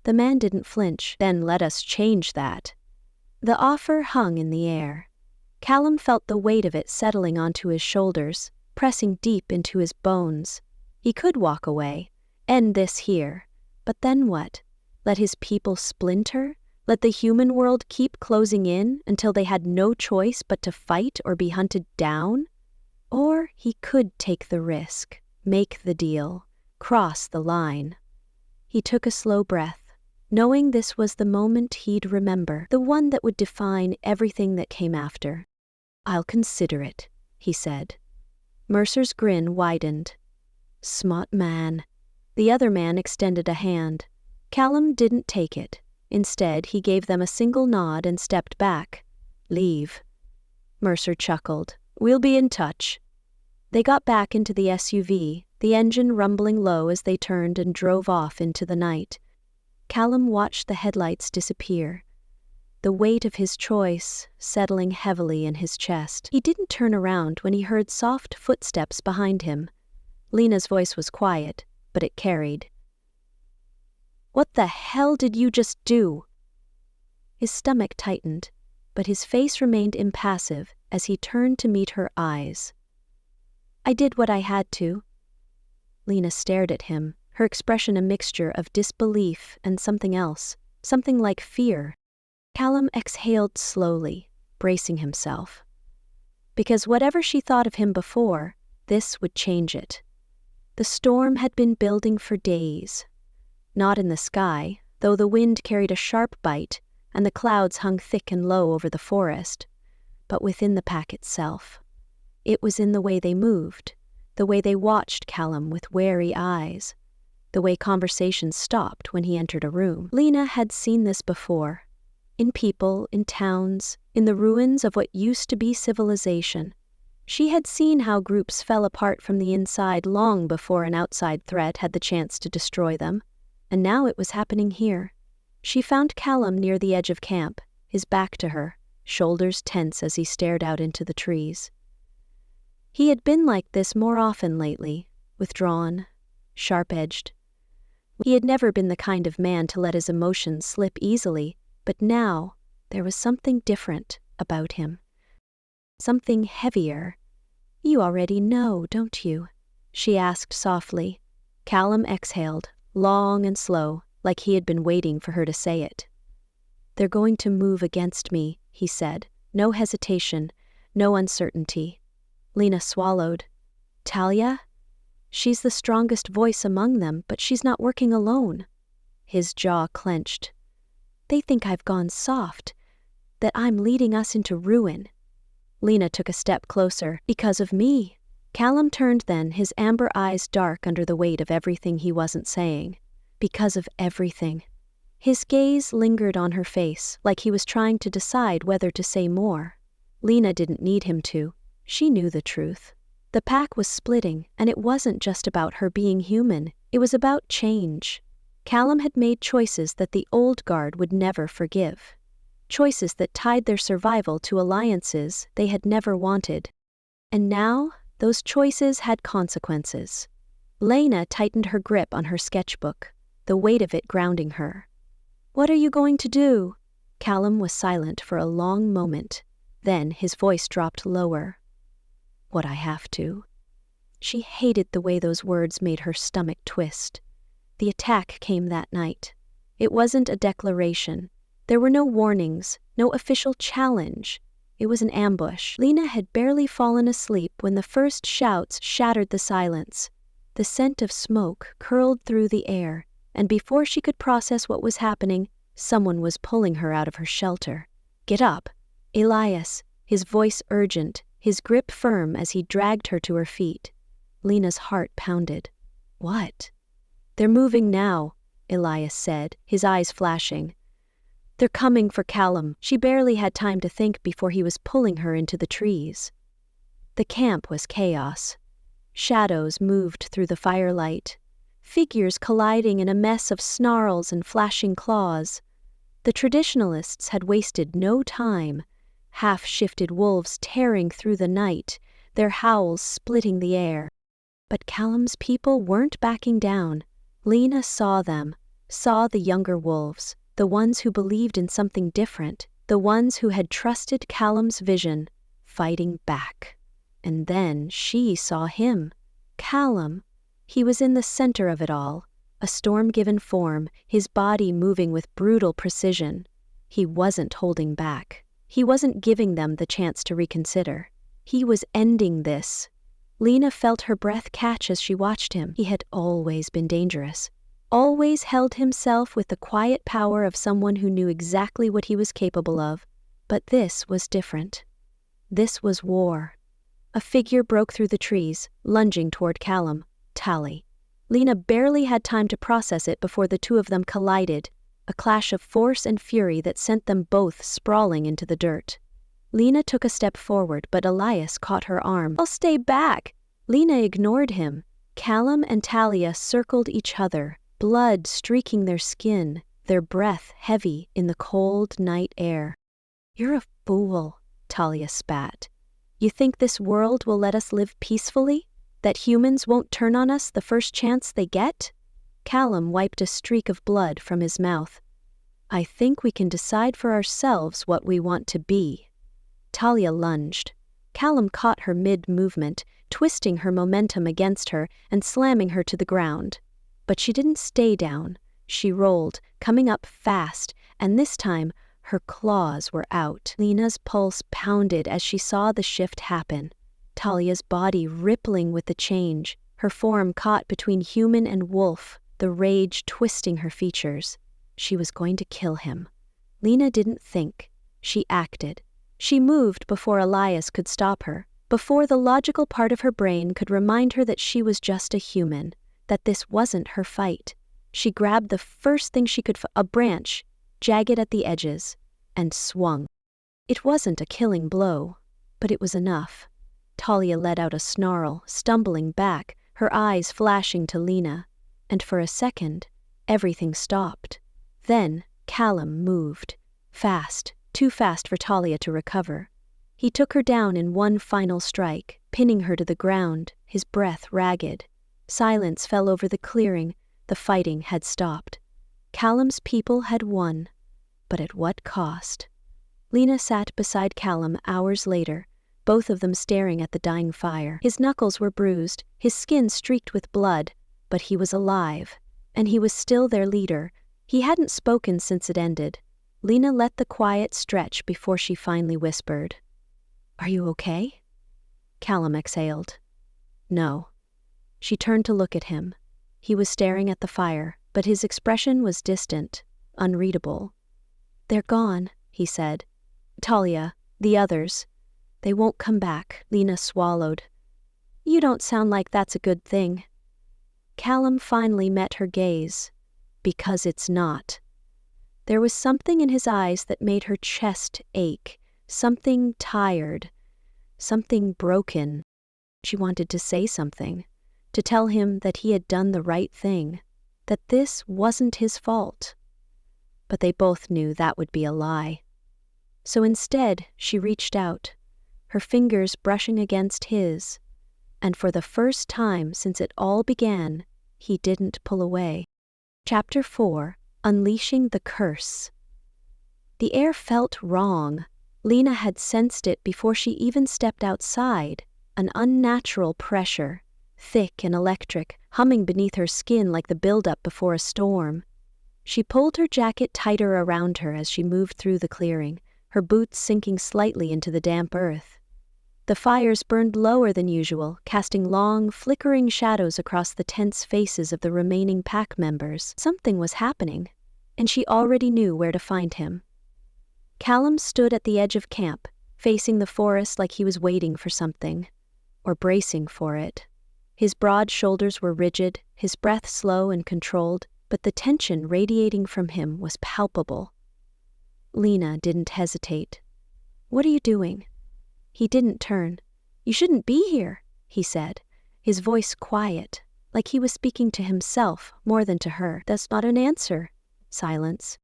The man didn't flinch. "Then let us change that." The offer hung in the air. Callum felt the weight of it settling onto his shoulders, pressing deep into his bones. He could walk away, end this here. But then what? Let his people splinter? Let the human world keep closing in until they had no choice but to fight or be hunted down? Or he could take the risk, make the deal, cross the line. He took a slow breath, knowing this was the moment he'd remember, the one that would define everything that came after. "I'll consider it," he said. Mercer's grin widened. "Smart man." The other man extended a hand. Callum didn't take it. Instead, he gave them a single nod and stepped back. "Leave." Mercer chuckled. "We'll be in touch." They got back into the SUV, the engine rumbling low as they turned and drove off into the night. Callum watched the headlights disappear, the weight of his choice settling heavily in his chest. He didn't turn around when he heard soft footsteps behind him. Lena's voice was quiet, but it carried. "What the hell did you just do?" His stomach tightened, but his face remained impassive as he turned to meet her eyes. "I did what I had to." Lena stared at him, her expression a mixture of disbelief and something else, something like fear. Callum exhaled slowly, bracing himself. Because whatever she thought of him before, this would change it. The storm had been building for days. Not in the sky, though the wind carried a sharp bite and the clouds hung thick and low over the forest, but within the pack itself. It was in the way they moved, the way they watched Callum with wary eyes, the way conversations stopped when he entered a room. Lena had seen this before. In people, in towns, in the ruins of what used to be civilization. She had seen how groups fell apart from the inside long before an outside threat had the chance to destroy them, and now it was happening here. She found Callum near the edge of camp, his back to her, shoulders tense as he stared out into the trees. He had been like this more often lately, withdrawn, sharp-edged. He had never been the kind of man to let his emotions slip easily, but now there was something different about him. Something heavier. "You already know, don't you?" she asked softly. Callum exhaled, long and slow, like he had been waiting for her to say it. "They're going to move against me," he said. No hesitation, no uncertainty. Lena swallowed. "Talia? She's the strongest voice among them, but she's not working alone." His jaw clenched. "They think I've gone soft, that I'm leading us into ruin." Lena took a step closer. "Because of me." Callum turned then, his amber eyes dark under the weight of everything he wasn't saying. "Because of everything." His gaze lingered on her face, like he was trying to decide whether to say more. Lena didn't need him to. She knew the truth. The pack was splitting, and it wasn't just about her being human. It was about change. Callum had made choices that the old guard would never forgive. Choices that tied their survival to alliances they had never wanted. And now, those choices had consequences. Lena tightened her grip on her sketchbook, the weight of it grounding her. "What are you going to do?" Callum was silent for a long moment. Then his voice dropped lower. "What I have to." She hated the way those words made her stomach twist. The attack came that night. It wasn't a declaration. There were no warnings, no official challenge. It was an ambush. Lena had barely fallen asleep when the first shouts shattered the silence. The scent of smoke curled through the air, and before she could process what was happening, someone was pulling her out of her shelter. "Get up!" Elias, his voice urgent, his grip firm as he dragged her to her feet. Lena's heart pounded. "What?" "They're moving now," Elias said, his eyes flashing. "They're coming for Callum." She barely had time to think before he was pulling her into the trees. The camp was chaos. Shadows moved through the firelight, figures colliding in a mess of snarls and flashing claws. The traditionalists had wasted no time, half-shifted wolves tearing through the night, their howls splitting the air. But Callum's people weren't backing down. Lena saw them, saw the younger wolves, the ones who believed in something different, the ones who had trusted Callum's vision, fighting back. And then she saw him, Callum. He was in the center of it all, a storm-given form, his body moving with brutal precision. He wasn't holding back. He wasn't giving them the chance to reconsider. He was ending this. Lena felt her breath catch as she watched him. He had always been dangerous. Always held himself with the quiet power of someone who knew exactly what he was capable of. But this was different. This was war. A figure broke through the trees, lunging toward Callum. Tally. Lena barely had time to process it before the two of them collided, a clash of force and fury that sent them both sprawling into the dirt. Lena took a step forward, but Elias caught her arm. "I'll stay back!" Lena ignored him. Callum and Talia circled each other, blood streaking their skin, their breath heavy in the cold night air. "You're a fool," Talia spat. "You think this world will let us live peacefully? That humans won't turn on us the first chance they get?" Callum wiped a streak of blood from his mouth. "I think we can decide for ourselves what we want to be." Talia lunged. Callum caught her mid-movement, twisting her momentum against her and slamming her to the ground. But she didn't stay down. She rolled, coming up fast, and this time her claws were out. Lena's pulse pounded as she saw the shift happen. Talia's body rippling with the change, her form caught between human and wolf, the rage twisting her features. She was going to kill him. Lena didn't think. She acted. She moved before Elias could stop her, before the logical part of her brain could remind her that she was just a human, that this wasn't her fight. She grabbed the first thing she could, a branch, jagged at the edges, and swung. It wasn't a killing blow, but it was enough. Talia let out a snarl, stumbling back, her eyes flashing to Lena, and for a second, everything stopped. Then Callum moved, fast. Too fast for Talia to recover. He took her down in one final strike, pinning her to the ground, his breath ragged. Silence fell over the clearing. The fighting had stopped. Callum's people had won. But at what cost? Lena sat beside Callum hours later, both of them staring at the dying fire. His knuckles were bruised, his skin streaked with blood, but he was alive, and he was still their leader. He hadn't spoken since it ended. Lena let the quiet stretch before she finally whispered, "Are you okay?" Callum exhaled. "No." She turned to look at him. He was staring at the fire, but his expression was distant, unreadable. "They're gone," he said. "Talia, the others, they won't come back." Lena swallowed. "You don't sound like that's a good thing." Callum finally met her gaze. "Because it's not." There was something in his eyes that made her chest ache, something tired, something broken. She wanted to say something, to tell him that he had done the right thing, that this wasn't his fault. But they both knew that would be a lie. So instead, she reached out, her fingers brushing against his, and for the first time since it all began, he didn't pull away. Chapter 4. Unleashing the Curse. The air felt wrong. Lena had sensed it before she even stepped outside, an unnatural pressure, thick and electric, humming beneath her skin like the buildup before a storm. She pulled her jacket tighter around her as she moved through the clearing, her boots sinking slightly into the damp earth. The fires burned lower than usual, casting long, flickering shadows across the tense faces of the remaining pack members. Something was happening, and she already knew where to find him. Callum stood at the edge of camp, facing the forest like he was waiting for something, or bracing for it. His broad shoulders were rigid, his breath slow and controlled, but the tension radiating from him was palpable. Lena didn't hesitate. "What are you doing?" He didn't turn. "You shouldn't be here," he said, his voice quiet, like he was speaking to himself more than to her. "That's not an answer." Silence.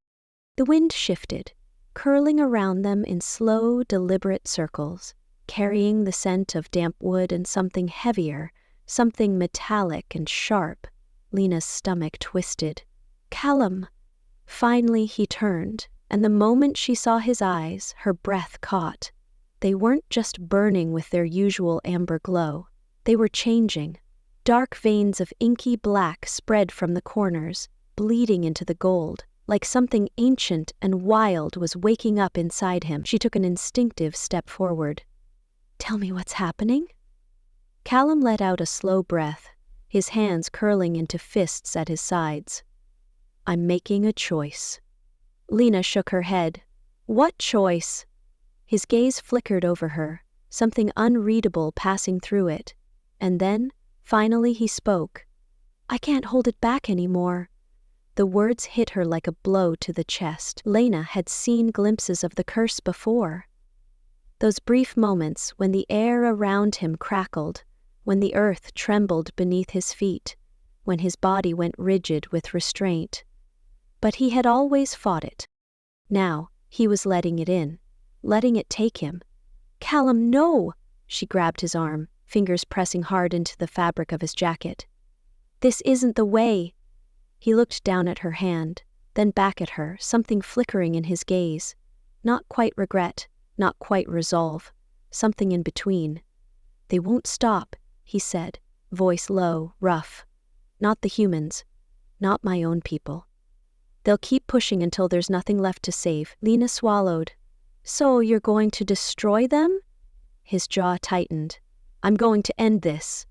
The wind shifted, curling around them in slow, deliberate circles, carrying the scent of damp wood and something heavier, something metallic and sharp. Lena's stomach twisted. "Callum!" Finally he turned, and the moment she saw his eyes, her breath caught. They weren't just burning with their usual amber glow. They were changing. Dark veins of inky black spread from the corners, bleeding into the gold, like something ancient and wild was waking up inside him. She took an instinctive step forward. "Tell me what's happening?" Callum let out a slow breath, his hands curling into fists at his sides. "I'm making a choice." Lena shook her head. "What choice?" His gaze flickered over her, something unreadable passing through it. And then, finally he spoke. "I can't hold it back anymore." The words hit her like a blow to the chest. Lena had seen glimpses of the curse before. Those brief moments when the air around him crackled, when the earth trembled beneath his feet, when his body went rigid with restraint. But he had always fought it. Now, he was letting it in, letting it take him. "Callum, no!" She grabbed his arm, fingers pressing hard into the fabric of his jacket. "This isn't the way." He looked down at her hand, then back at her, something flickering in his gaze. Not quite regret, not quite resolve, something in between. "They won't stop," he said, voice low, rough. "Not the humans, not my own people. They'll keep pushing until there's nothing left to save." Lena swallowed. "So you're going to destroy them?" His jaw tightened. "I'm going to end this."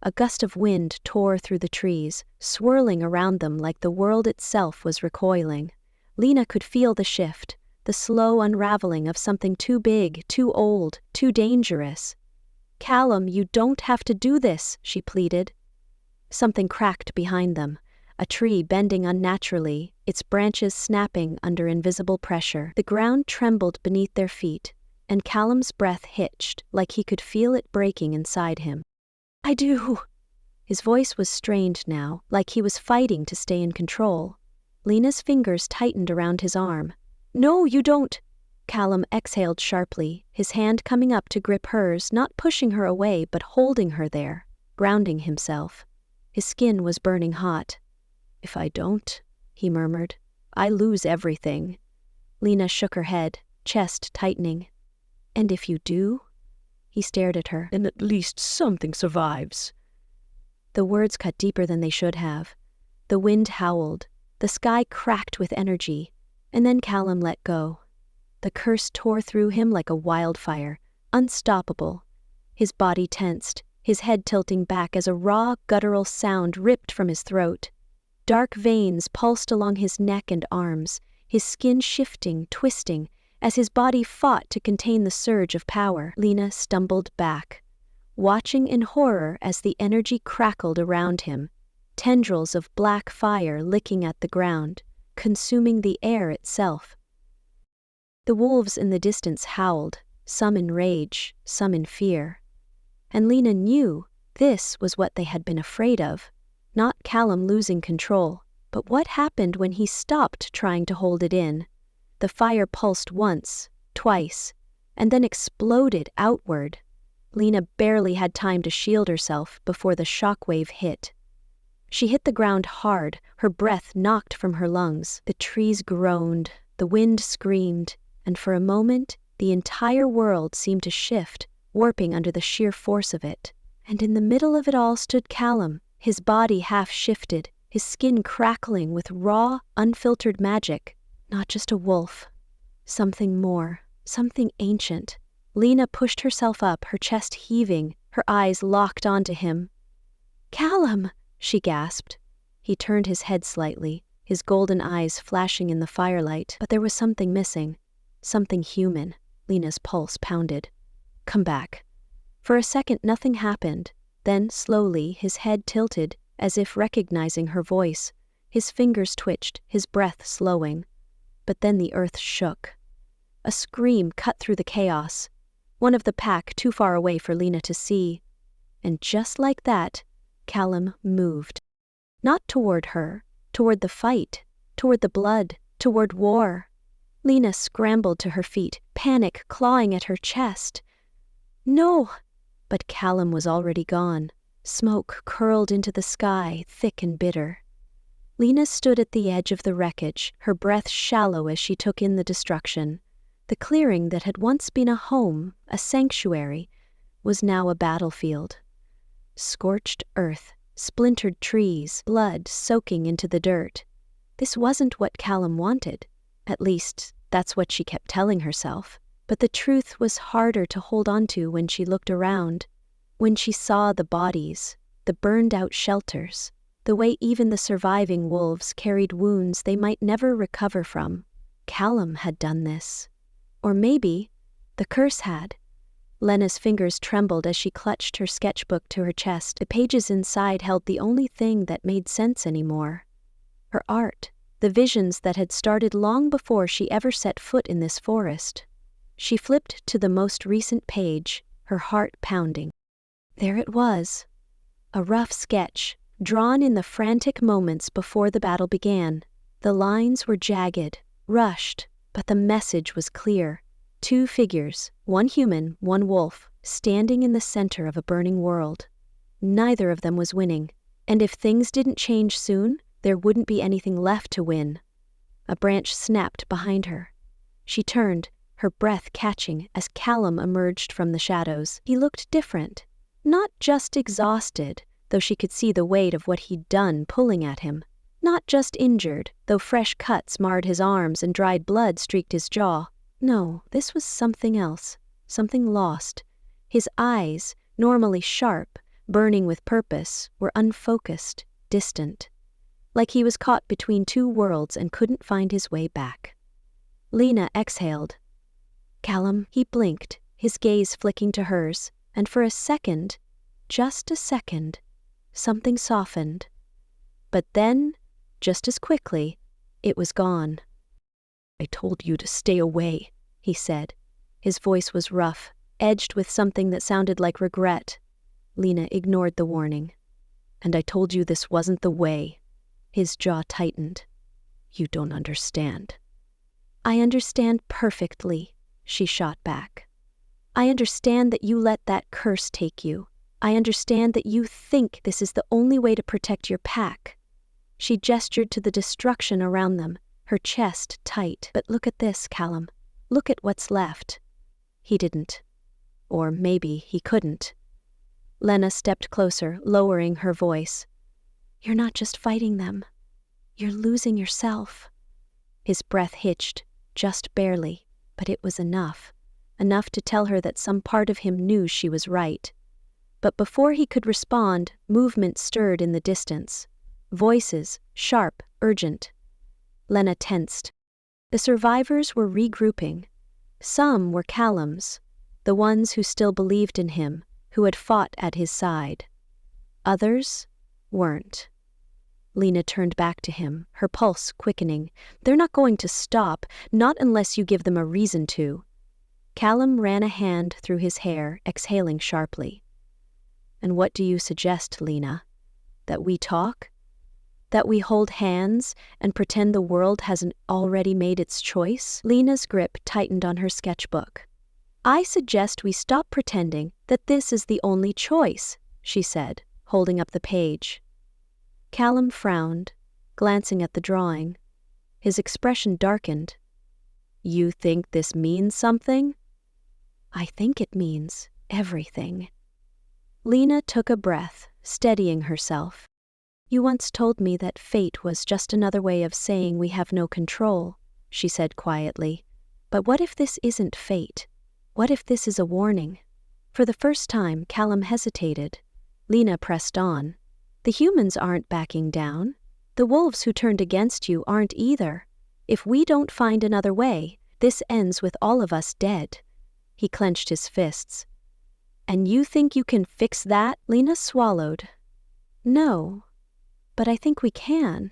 A gust of wind tore through the trees, swirling around them like the world itself was recoiling. Lena could feel the shift, the slow unraveling of something too big, too old, too dangerous. "Callum, you don't have to do this," she pleaded. Something cracked behind them, a tree bending unnaturally, its branches snapping under invisible pressure. The ground trembled beneath their feet, and Callum's breath hitched like he could feel it breaking inside him. "I do." His voice was strained now, like he was fighting to stay in control. Lena's fingers tightened around his arm. "No, you don't." Callum exhaled sharply, his hand coming up to grip hers, not pushing her away but holding her there, grounding himself. His skin was burning hot. "If I don't," he murmured, "I lose everything." Lena shook her head, chest tightening. "And if you do?" He stared at her. "Then at least something survives." The words cut deeper than they should have. The wind howled, the sky cracked with energy, and then Callum let go. The curse tore through him like a wildfire, unstoppable. His body tensed, his head tilting back as a raw, guttural sound ripped from his throat. Dark veins pulsed along his neck and arms, his skin shifting, twisting, as his body fought to contain the surge of power. Lena stumbled back, watching in horror as the energy crackled around him, tendrils of black fire licking at the ground, consuming the air itself. The wolves in the distance howled, some in rage, some in fear. And Lena knew this was what they had been afraid of. Not Callum losing control, but what happened when he stopped trying to hold it in. The fire pulsed once, twice, and then exploded outward. Lena barely had time to shield herself before the shockwave hit. She hit the ground hard, her breath knocked from her lungs. The trees groaned, the wind screamed, and for a moment, the entire world seemed to shift, warping under the sheer force of it. And in the middle of it all stood Callum, his body half-shifted, his skin crackling with raw, unfiltered magic. Not just a wolf. Something more, something ancient. Lena pushed herself up, her chest heaving, her eyes locked onto him. "Callum!" she gasped. He turned his head slightly, his golden eyes flashing in the firelight, but there was something missing. Something human. Lena's pulse pounded. "Come back." For a second nothing happened. Then, slowly, his head tilted, as if recognizing her voice. His fingers twitched, his breath slowing. But then the earth shook. A scream cut through the chaos. One of the pack too far away for Lena to see. And just like that, Callum moved. Not toward her, toward the fight, toward the blood, toward war. Lena scrambled to her feet, panic clawing at her chest. "No!" But Callum was already gone. Smoke curled into the sky, thick and bitter. Lena stood at the edge of the wreckage, her breath shallow as she took in the destruction. The clearing that had once been a home, a sanctuary, was now a battlefield. Scorched earth, splintered trees, blood soaking into the dirt. This wasn't what Callum wanted. At least, that's what she kept telling herself. But the truth was harder to hold onto when she looked around, when she saw the bodies, the burned-out shelters, the way even the surviving wolves carried wounds they might never recover from. Callum had done this. Or maybe the curse had. Lena's fingers trembled as she clutched her sketchbook to her chest. The pages inside held the only thing that made sense anymore. Her art, the visions that had started long before she ever set foot in this forest. She flipped to the most recent page, her heart pounding. There it was. A rough sketch, drawn in the frantic moments before the battle began. The lines were jagged, rushed, but the message was clear. 2 figures, one human, one wolf, standing in the center of a burning world. Neither of them was winning, and if things didn't change soon, there wouldn't be anything left to win. A branch snapped behind her. She turned, her breath catching as Callum emerged from the shadows. He looked different, not just exhausted, though she could see the weight of what he'd done pulling at him. Not just injured, though fresh cuts marred his arms and dried blood streaked his jaw. No, this was something else, something lost. His eyes, normally sharp, burning with purpose, were unfocused, distant. Like he was caught between 2 worlds and couldn't find his way back. Lena exhaled. Callum, he blinked, his gaze flicking to hers, and for a second, just a second, something softened. But then, just as quickly, it was gone. I told you to stay away, he said. His voice was rough, edged with something that sounded like regret. Lena ignored the warning. And I told you this wasn't the way. His jaw tightened. You don't understand. I understand perfectly, she shot back. I understand that you let that curse take you. I understand that you think this is the only way to protect your pack. She gestured to the destruction around them, her chest tight. But look at this, Callum. Look at what's left. He didn't. Or maybe he couldn't. Lena stepped closer, lowering her voice. You're not just fighting them. You're losing yourself. His breath hitched, just barely, but it was enough. Enough to tell her that some part of him knew she was right. But before he could respond, movement stirred in the distance. Voices, sharp, urgent. Lena tensed. The survivors were regrouping. Some were Callum's, the ones who still believed in him, who had fought at his side. Others weren't. Lena turned back to him, her pulse quickening. They're not going to stop, not unless you give them a reason to. Callum ran a hand through his hair, exhaling sharply. And what do you suggest, Lena? That we talk? That we hold hands and pretend the world hasn't already made its choice? Lena's grip tightened on her sketchbook. I suggest we stop pretending that this is the only choice, she said, holding up the page. Callum frowned, glancing at the drawing. His expression darkened. You think this means something? I think it means everything. Lena took a breath, steadying herself. You once told me that fate was just another way of saying we have no control, she said quietly. But what if this isn't fate? What if this is a warning? For the first time, Callum hesitated. Lena pressed on. The humans aren't backing down. The wolves who turned against you aren't either. If we don't find another way, this ends with all of us dead. He clenched his fists. And you think you can fix that? Lena swallowed. No, but I think we can.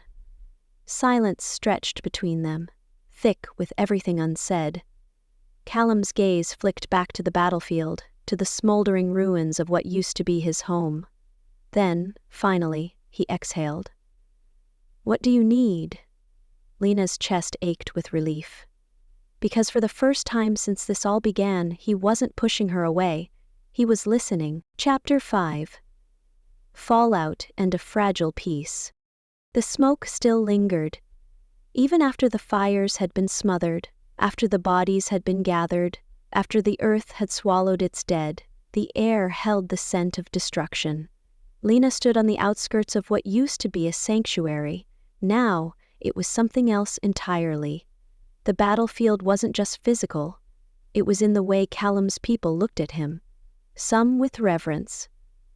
Silence stretched between them, thick with everything unsaid. Callum's gaze flicked back to the battlefield, to the smoldering ruins of what used to be his home. Then, finally, he exhaled. What do you need? Lena's chest ached with relief. Because for the first time since this all began, he wasn't pushing her away. He was listening. Chapter 5. Fallout and a fragile peace. The smoke still lingered. Even after the fires had been smothered, after the bodies had been gathered, after the earth had swallowed its dead, the air held the scent of destruction. Lena stood on the outskirts of what used to be a sanctuary. Now, it was something else entirely. The battlefield wasn't just physical. It was in the way Callum's people looked at him. Some with reverence,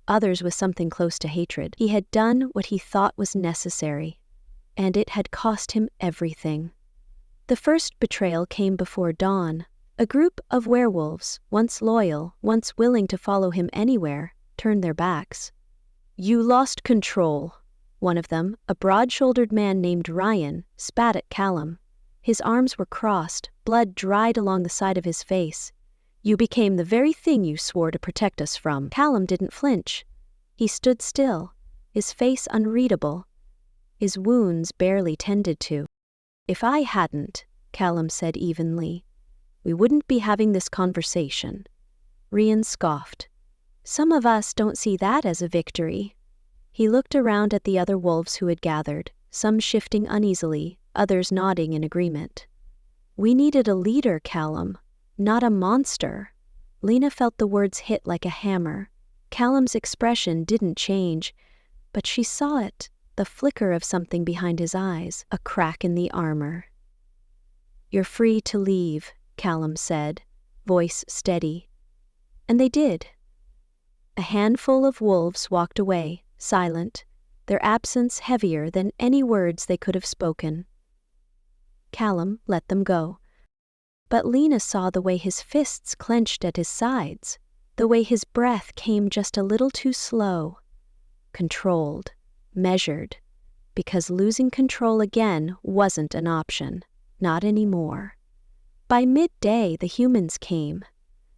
others with something close to hatred. He had done what he thought was necessary, and it had cost him everything. The first betrayal came before dawn. A group of werewolves, once loyal, once willing to follow him anywhere, turned their backs. "You lost control," one of them, a broad-shouldered man named Ryan, spat at Callum. His arms were crossed, blood dried along the side of his face. "You became the very thing you swore to protect us from." Callum didn't flinch. He stood still, his face unreadable, his wounds barely tended to. "If I hadn't," Callum said evenly, "we wouldn't be having this conversation." Ryan scoffed. "Some of us don't see that as a victory." He looked around at the other wolves who had gathered, some shifting uneasily, others nodding in agreement. "We needed a leader, Callum, not a monster." Lena felt the words hit like a hammer. Callum's expression didn't change, but she saw it, the flicker of something behind his eyes, a crack in the armor. "You're free to leave," Callum said, voice steady. And they did. A handful of wolves walked away, silent, their absence heavier than any words they could have spoken. Callum let them go. But Lena saw the way his fists clenched at his sides, the way his breath came just a little too slow, controlled, measured, because losing control again wasn't an option, not anymore. By midday, the humans came.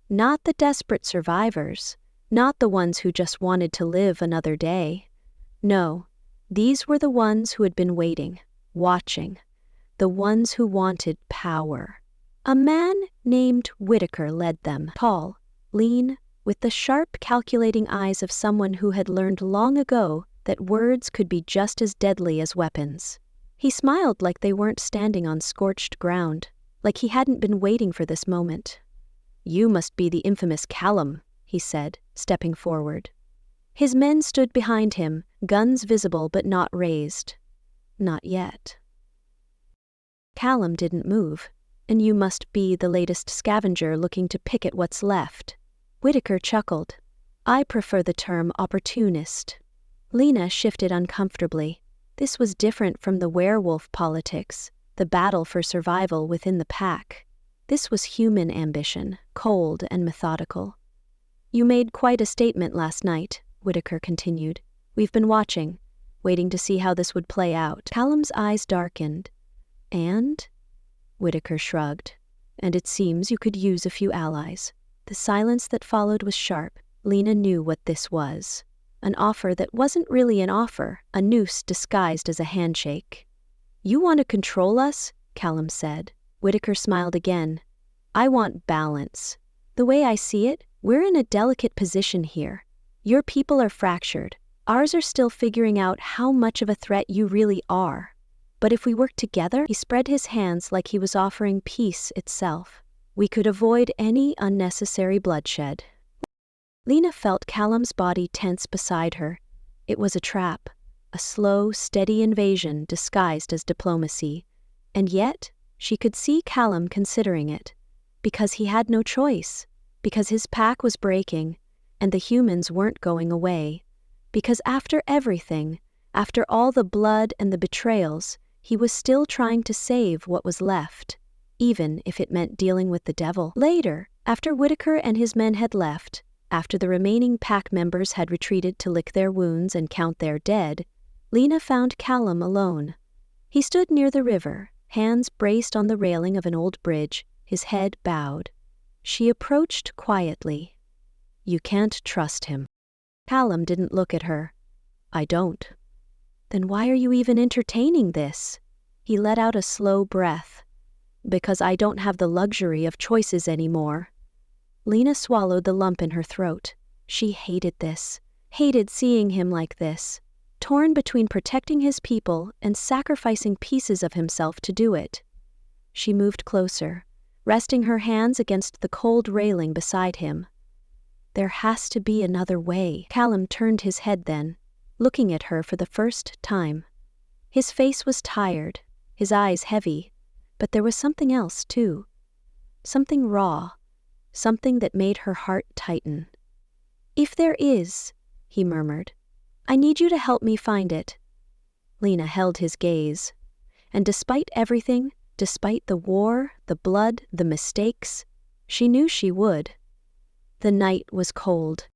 Not the desperate survivors, not the ones who just wanted to live another day. No, these were the ones who had been waiting, watching, the ones who wanted power. A man named Whitaker led them, tall, lean, with the sharp, calculating eyes of someone who had learned long ago that words could be just as deadly as weapons. He smiled like they weren't standing on scorched ground, like he hadn't been waiting for this moment. "You must be the infamous Callum," he said, stepping forward. His men stood behind him, guns visible but not raised. Not yet. Callum didn't move. "And you must be the latest scavenger looking to pick at what's left." Whitaker chuckled. "I prefer the term opportunist." Lena shifted uncomfortably. This was different from the werewolf politics, the battle for survival within the pack. This was human ambition, cold and methodical. "You made quite a statement last night," Whitaker continued. "We've been watching, waiting to see how this would play out." Callum's eyes darkened. "And?" Whitaker shrugged. "And it seems you could use a few allies." The silence that followed was sharp. Lena knew what this was. An offer that wasn't really an offer, a noose disguised as a handshake. "You want to control us?" Callum said. Whitaker smiled again. "I want balance. The way I see it, we're in a delicate position here. Your people are fractured. Ours are still figuring out how much of a threat you really are. But if we work together," he spread his hands like he was offering peace itself, "we could avoid any unnecessary bloodshed." Lena felt Callum's body tense beside her. It was a trap, a slow, steady invasion disguised as diplomacy. And yet, she could see Callum considering it. Because he had no choice. Because his pack was breaking, and the humans weren't going away. Because after everything, after all the blood and the betrayals, he was still trying to save what was left, even if it meant dealing with the devil. Later, after Whitaker and his men had left, after the remaining pack members had retreated to lick their wounds and count their dead, Lena found Callum alone. He stood near the river, hands braced on the railing of an old bridge, his head bowed. She approached quietly. "You can't trust him." Callum didn't look at her. "I don't." "Then why are you even entertaining this?" He let out a slow breath. "Because I don't have the luxury of choices anymore." Lena swallowed the lump in her throat. She hated this, hated seeing him like this, torn between protecting his people and sacrificing pieces of himself to do it. She moved closer, resting her hands against the cold railing beside him. "There has to be another way." Callum turned his head then, looking at her for the first time. His face was tired, his eyes heavy, but there was something else, too. Something raw, something that made her heart tighten. "If there is," he murmured, "I need you to help me find it." Lena held his gaze, and despite everything, despite the war, the blood, the mistakes, she knew she would. The night was cold,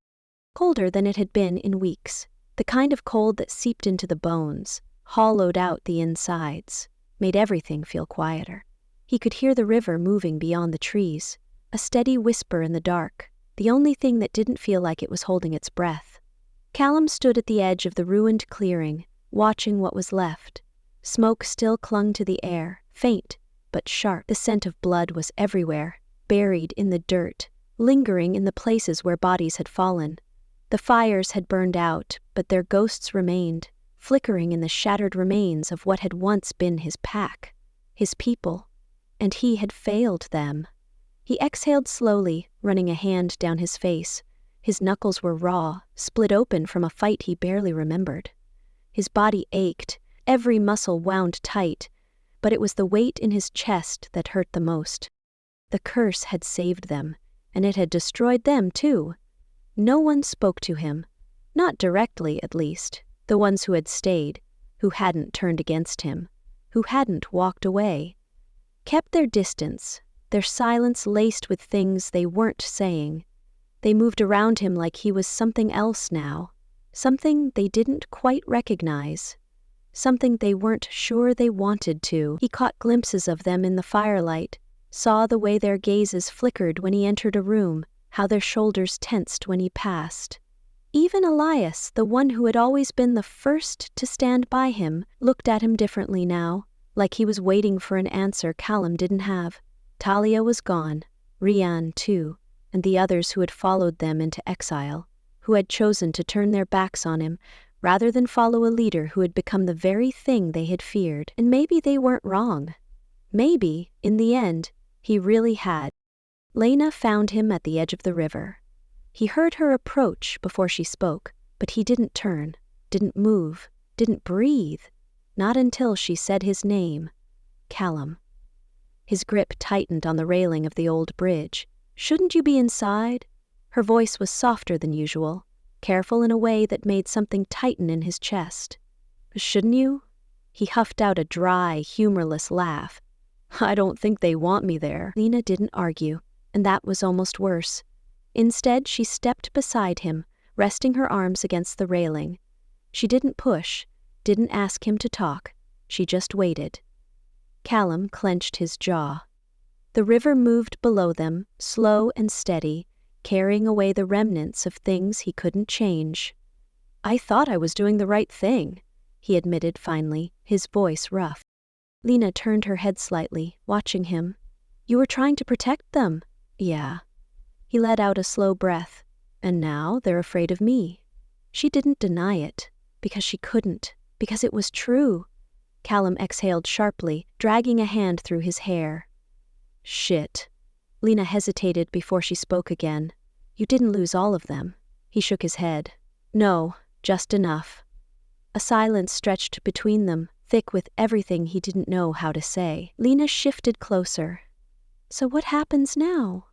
colder than it had been in weeks, the kind of cold that seeped into the bones, hollowed out the insides, made everything feel quieter. He could hear the river moving beyond the trees, a steady whisper in the dark, the only thing that didn't feel like it was holding its breath. Callum stood at the edge of the ruined clearing, watching what was left. Smoke still clung to the air, faint but sharp. The scent of blood was everywhere, buried in the dirt, lingering in the places where bodies had fallen. The fires had burned out, but their ghosts remained, flickering in the shattered remains of what had once been his pack, his people, and he had failed them. He exhaled slowly, running a hand down his face. His knuckles were raw, split open from a fight he barely remembered. His body ached, every muscle wound tight, but it was the weight in his chest that hurt the most. The curse had saved them, and it had destroyed them too. No one spoke to him, not directly at least, the ones who had stayed, who hadn't turned against him, who hadn't walked away, kept their distance, their silence laced with things they weren't saying. They moved around him like he was something else now, something they didn't quite recognize, something they weren't sure they wanted to. He caught glimpses of them in the firelight, saw the way their gazes flickered when he entered a room, how their shoulders tensed when he passed. Even Elias, the one who had always been the first to stand by him, looked at him differently now, like he was waiting for an answer Callum didn't have. Talia was gone, Rian too, and the others who had followed them into exile, who had chosen to turn their backs on him rather than follow a leader who had become the very thing they had feared. And maybe they weren't wrong. Maybe, in the end, he really had. Lena found him at the edge of the river. He heard her approach before she spoke, but he didn't turn, didn't move, didn't breathe, not until she said his name, Callum. His grip tightened on the railing of the old bridge. "Shouldn't you be inside?" Her voice was softer than usual, careful in a way that made something tighten in his chest. "Shouldn't you?" He huffed out a dry, humorless laugh. "I don't think they want me there." Lena didn't argue, and that was almost worse. Instead, she stepped beside him, resting her arms against the railing. She didn't push, didn't ask him to talk. She just waited. Callum clenched his jaw. The river moved below them, slow and steady, carrying away the remnants of things he couldn't change. "I thought I was doing the right thing," he admitted finally, his voice rough. Lena turned her head slightly, watching him. "You were trying to protect them." "Yeah." He let out a slow breath. "And now they're afraid of me." She didn't deny it, because she couldn't, because it was true. Callum exhaled sharply, dragging a hand through his hair. "Shit." Lena hesitated before she spoke again. "You didn't lose all of them." He shook his head. "No, just enough." A silence stretched between them, thick with everything he didn't know how to say. Lena shifted closer. "So what happens now?"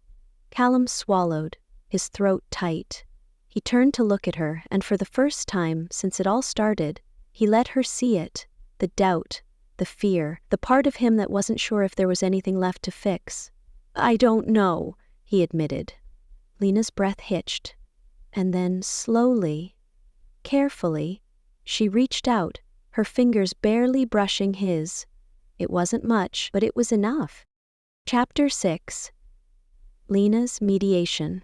Callum swallowed, his throat tight. He turned to look at her, and for the first time since it all started, he let her see it, the doubt, the fear, the part of him that wasn't sure if there was anything left to fix. "I don't know," he admitted. Lena's breath hitched, and then slowly, carefully, she reached out, her fingers barely brushing his. It wasn't much, but it was enough. Chapter 6. Lena's mediation.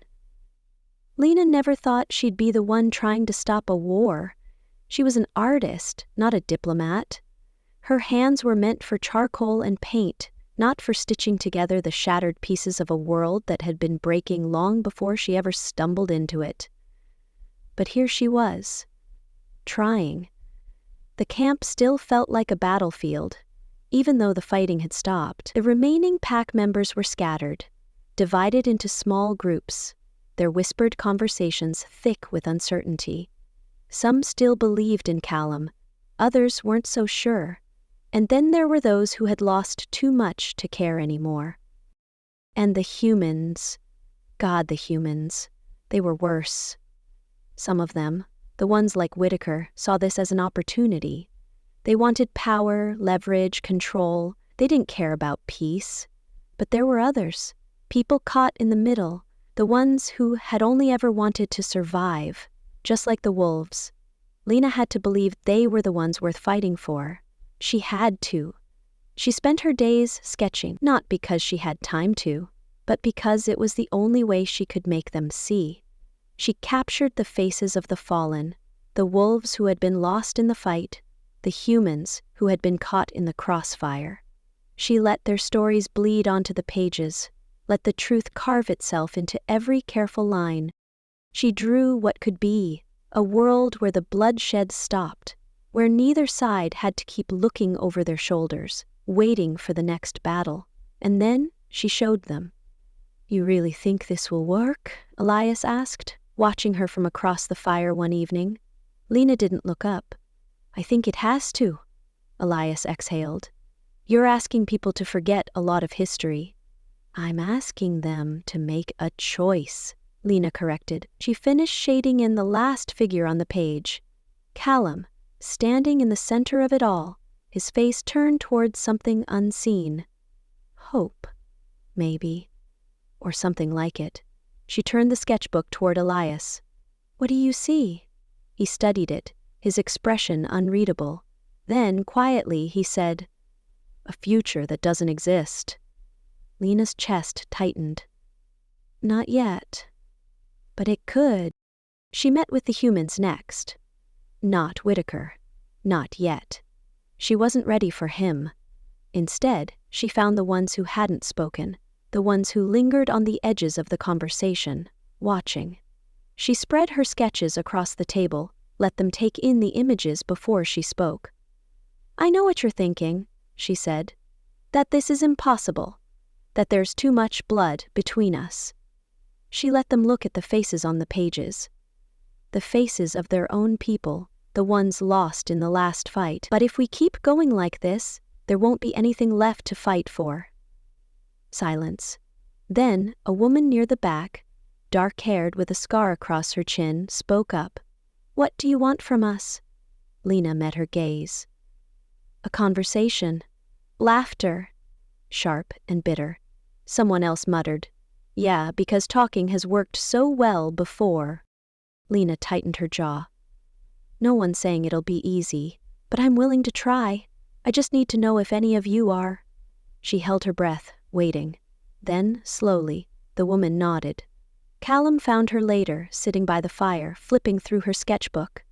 Lena never thought she'd be the one trying to stop a war. She was an artist, not a diplomat. Her hands were meant for charcoal and paint, not for stitching together the shattered pieces of a world that had been breaking long before she ever stumbled into it. But here she was, trying. The camp still felt like a battlefield, even though the fighting had stopped. The remaining pack members were scattered, divided into small groups, their whispered conversations thick with uncertainty. Some still believed in Callum, others weren't so sure. And then there were those who had lost too much to care anymore. And the humans, God, the humans, they were worse. Some of them, the ones like Whitaker, saw this as an opportunity. They wanted power, leverage, control. They didn't care about peace. But there were others, people caught in the middle, the ones who had only ever wanted to survive, just like the wolves. Lena had to believe they were the ones worth fighting for. She had to. She spent her days sketching, not because she had time to, but because it was the only way she could make them see. She captured the faces of the fallen, the wolves who had been lost in the fight, the humans who had been caught in the crossfire. She let their stories bleed onto the pages, let the truth carve itself into every careful line. She drew what could be, a world where the bloodshed stopped, where neither side had to keep looking over their shoulders, waiting for the next battle. And then she showed them. "You really think this will work?" Elias asked, watching her from across the fire one evening. Lena didn't look up. "I think it has to," Elias exhaled. "You're asking people to forget a lot of history." "I'm asking them to make a choice," Lena corrected. She finished shading in the last figure on the page. Callum, standing in the center of it all, his face turned towards something unseen. Hope, maybe. Or something like it. She turned the sketchbook toward Elias. "What do you see?" He studied it, his expression unreadable. Then, quietly, he said, "A future that doesn't exist." Lena's chest tightened. "Not yet. But it could." She met with the humans next. Not Whitaker. Not yet. She wasn't ready for him. Instead, she found the ones who hadn't spoken, the ones who lingered on the edges of the conversation, watching. She spread her sketches across the table, let them take in the images before she spoke. "I know what you're thinking," she said, "that this is impossible, that there's too much blood between us." She let them look at the faces on the pages. The faces of their own people, the ones lost in the last fight. "But if we keep going like this, there won't be anything left to fight for." Silence. Then, a woman near the back, dark-haired with a scar across her chin, spoke up. "What do you want from us?" Lena met her gaze. "A conversation. Laughter." Sharp and bitter. Someone else muttered, "Yeah, because talking has worked so well before." Lena tightened her jaw. "No one's saying it'll be easy, but I'm willing to try. I just need to know if any of you are." She held her breath, waiting. Then, slowly, the woman nodded. Callum found her later, sitting by the fire, flipping through her sketchbook.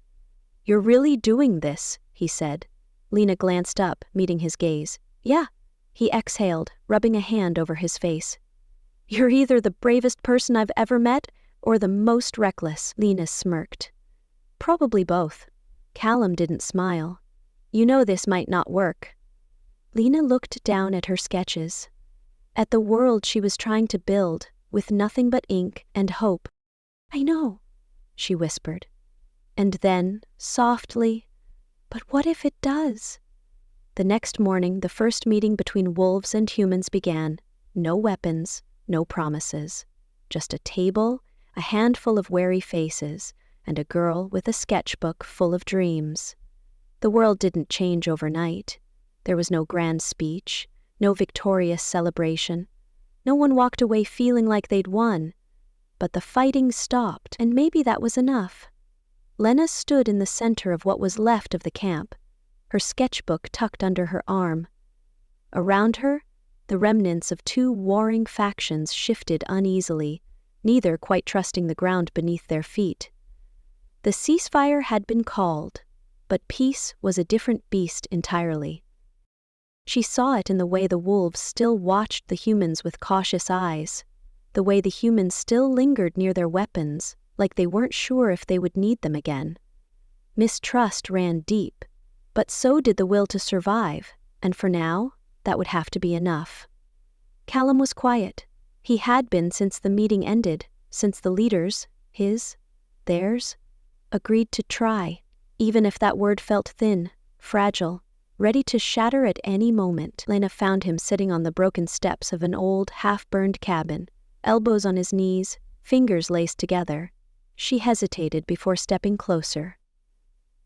"You're really doing this," he said. Lena glanced up, meeting his gaze. "Yeah," he exhaled, rubbing a hand over his face. "You're either the bravest person I've ever met, or the most reckless," Lena smirked. "Probably both." Callum didn't smile. "You know this might not work." Lena looked down at her sketches, at the world she was trying to build, with nothing but ink and hope. "I know," she whispered. And then, softly, "But what if it does?" The next morning, the first meeting between wolves and humans began. No weapons, no promises. Just a table, a handful of wary faces, and a girl with a sketchbook full of dreams. The world didn't change overnight. There was no grand speech, no victorious celebration. No one walked away feeling like they'd won. But the fighting stopped, and maybe that was enough. Lena stood in the center of what was left of the camp, her sketchbook tucked under her arm. Around her, the remnants of two warring factions shifted uneasily, neither quite trusting the ground beneath their feet. The ceasefire had been called, but peace was a different beast entirely. She saw it in the way the wolves still watched the humans with cautious eyes, the way the humans still lingered near their weapons, like they weren't sure if they would need them again. Mistrust ran deep, but so did the will to survive, and for now, that would have to be enough. Callum was quiet. He had been since the meeting ended, since the leaders, his, theirs, agreed to try, even if that word felt thin, fragile, ready to shatter at any moment. Lena found him sitting on the broken steps of an old, half-burned cabin, elbows on his knees, fingers laced together. She hesitated before stepping closer.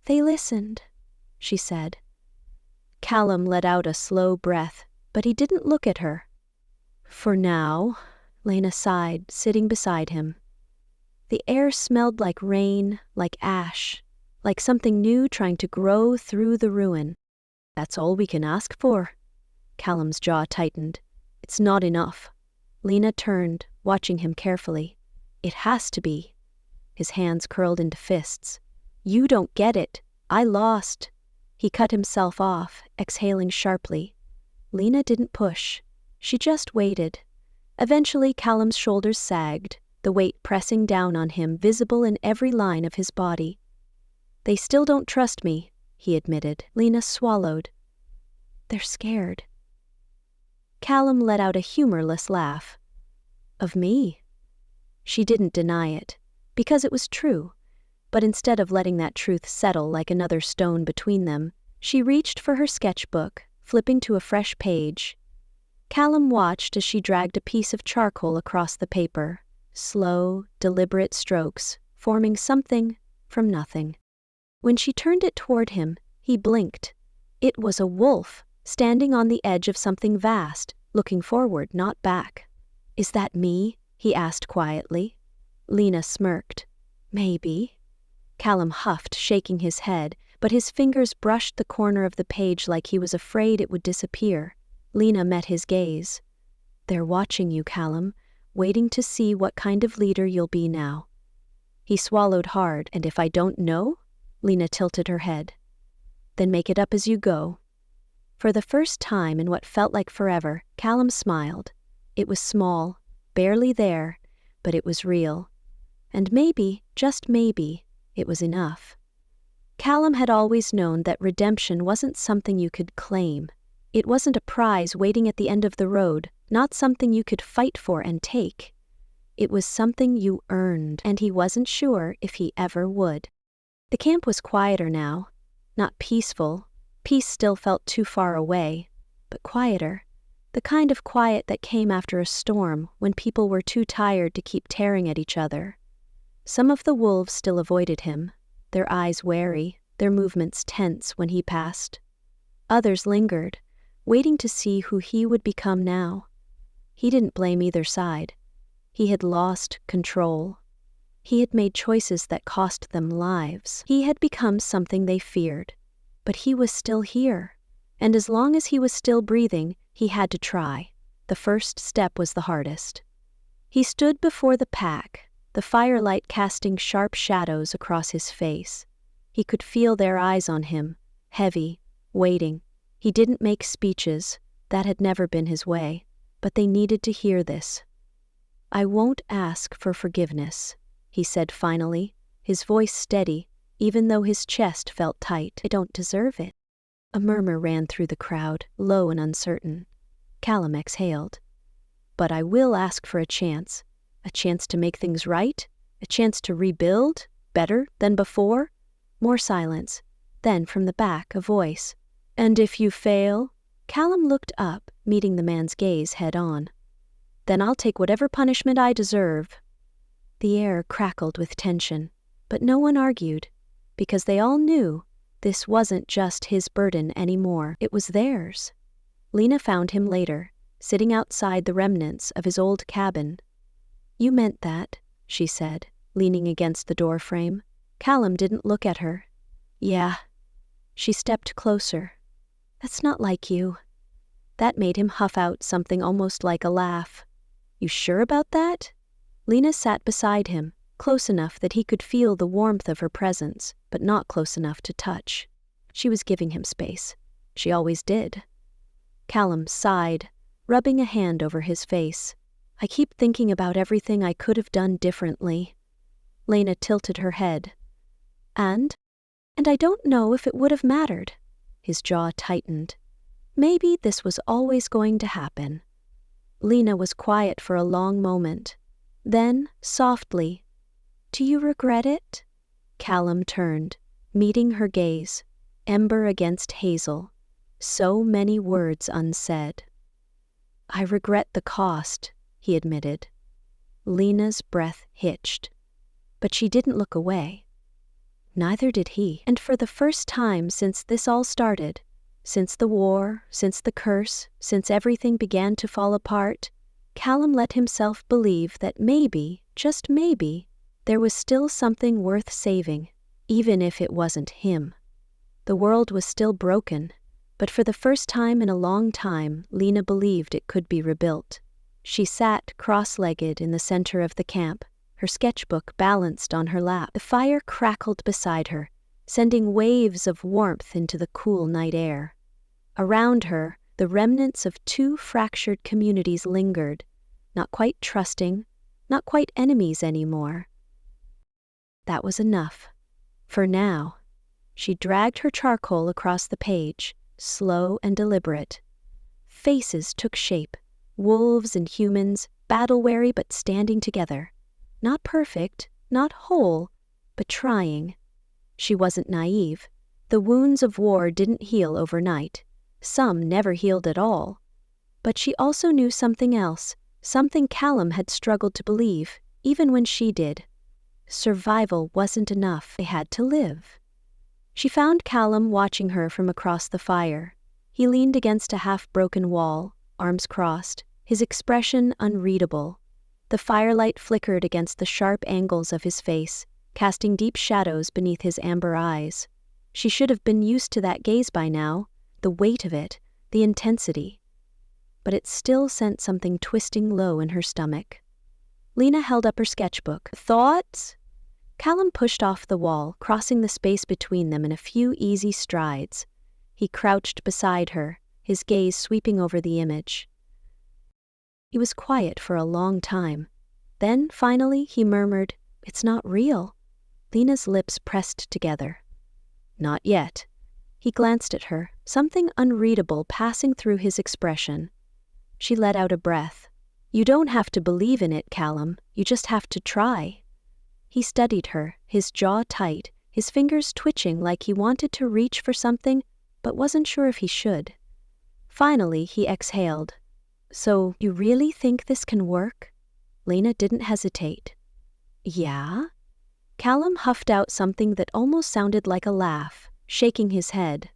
"They listened," she said. Callum let out a slow breath, but he didn't look at her. "For now," Lena sighed, sitting beside him. The air smelled like rain, like ash, like something new trying to grow through the ruin. "That's all we can ask for." Callum's jaw tightened. "It's not enough." Lena turned, watching him carefully. "It has to be." His hands curled into fists. "You don't get it. I lost." He cut himself off, exhaling sharply. Lena didn't push. She just waited. Eventually, Callum's shoulders sagged, the weight pressing down on him, visible in every line of his body. "They still don't trust me," he admitted. Lena swallowed. "They're scared." Callum let out a humorless laugh. "Of me?" She didn't deny it, because it was true, but instead of letting that truth settle like another stone between them, she reached for her sketchbook, flipping to a fresh page. Callum watched as she dragged a piece of charcoal across the paper, slow, deliberate strokes, forming something from nothing. When she turned it toward him, he blinked. It was a wolf, standing on the edge of something vast, looking forward, not back. "Is that me?" he asked quietly. Lena smirked. "Maybe." Callum huffed, shaking his head, but his fingers brushed the corner of the page like he was afraid it would disappear. Lena met his gaze. "They're watching you, Callum, waiting to see what kind of leader you'll be now." He swallowed hard. "And if I don't know?" Lena tilted her head. "Then make it up as you go." For the first time in what felt like forever, Callum smiled. It was small, barely there, but it was real. And maybe, just maybe, it was enough. Callum had always known that redemption wasn't something you could claim. It wasn't a prize waiting at the end of the road, not something you could fight for and take. It was something you earned, and he wasn't sure if he ever would. The camp was quieter now. Not peaceful. Peace still felt too far away, but quieter. The kind of quiet that came after a storm when people were too tired to keep tearing at each other. Some of the wolves still avoided him, their eyes wary, their movements tense when he passed. Others lingered, waiting to see who he would become now. He didn't blame either side. He had lost control. He had made choices that cost them lives. He had become something they feared. But he was still here, and as long as he was still breathing, he had to try. The first step was the hardest. He stood before the pack, the firelight casting sharp shadows across his face. He could feel their eyes on him, heavy, waiting. He didn't make speeches, that had never been his way, but they needed to hear this. "I won't ask for forgiveness," he said finally, his voice steady, even though his chest felt tight. "I don't deserve it." A murmur ran through the crowd, low and uncertain. Callum exhaled. "But I will ask for a chance to make things right, a chance to rebuild, better than before." More silence. Then from the back, a voice. "And if you fail?" Callum looked up, meeting the man's gaze head on. "Then I'll take whatever punishment I deserve." The air crackled with tension, but no one argued, because they all knew this wasn't just his burden anymore, it was theirs. Lena found him later, sitting outside the remnants of his old cabin. "You meant that," she said, leaning against the door frame. Callum didn't look at her. "Yeah." She stepped closer. "That's not like you." That made him huff out something almost like a laugh. "You sure about that?" Lena sat beside him, close enough that he could feel the warmth of her presence, but not close enough to touch. She was giving him space. She always did. Callum sighed, rubbing a hand over his face. "I keep thinking about everything I could have done differently." Lena tilted her head. And I don't know if it would have mattered." His jaw tightened. "Maybe this was always going to happen." Lena was quiet for a long moment. Then, softly, "Do you regret it?" Callum turned, meeting her gaze, ember against hazel. So many words unsaid. "I regret the cost," he admitted. Lena's breath hitched, but she didn't look away. Neither did he. And for the first time since this all started, since the war, since the curse, since everything began to fall apart, Callum let himself believe that maybe, just maybe, there was still something worth saving, even if it wasn't him. The world was still broken, but for the first time in a long time, Lena believed it could be rebuilt. She sat cross-legged in the center of the camp, her sketchbook balanced on her lap. The fire crackled beside her, sending waves of warmth into the cool night air. Around her, the remnants of two fractured communities lingered, not quite trusting, not quite enemies anymore. That was enough. For now. She dragged her charcoal across the page, slow and deliberate. Faces took shape, wolves and humans, battle-weary but standing together. Not perfect, not whole, but trying. She wasn't naive. The wounds of war didn't heal overnight. Some never healed at all. But she also knew something else, something Callum had struggled to believe, even when she did. Survival wasn't enough. They had to live. She found Callum watching her from across the fire. He leaned against a half-broken wall, arms crossed, his expression unreadable. The firelight flickered against the sharp angles of his face, casting deep shadows beneath his amber eyes. She should have been used to that gaze by now, the weight of it, the intensity. But it still sent something twisting low in her stomach. Lena held up her sketchbook. "Thoughts?" Callum pushed off the wall, crossing the space between them in a few easy strides. He crouched beside her, his gaze sweeping over the image. He was quiet for a long time. Then, finally, he murmured, "It's not real." Lena's lips pressed together. "Not yet." He glanced at her, something unreadable passing through his expression. She let out a breath. "You don't have to believe in it, Callum. You just have to try." He studied her, his jaw tight, his fingers twitching like he wanted to reach for something, but wasn't sure if he should. Finally, he exhaled. "So, you really think this can work?" Lena didn't hesitate. "Yeah?" Callum huffed out something that almost sounded like a laugh, shaking his head.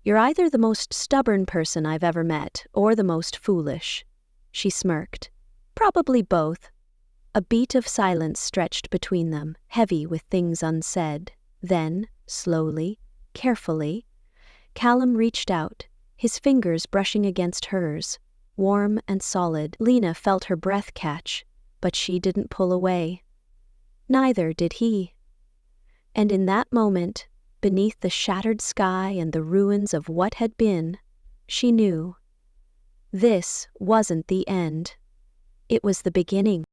"You're either the most stubborn person I've ever met, or the most foolish." She smirked. "Probably both." A beat of silence stretched between them, heavy with things unsaid. Then, slowly, carefully, Callum reached out, his fingers brushing against hers, warm and solid. Lena felt her breath catch, but she didn't pull away. Neither did he. And in that moment, beneath the shattered sky and the ruins of what had been, she knew. This wasn't the end. It was the beginning.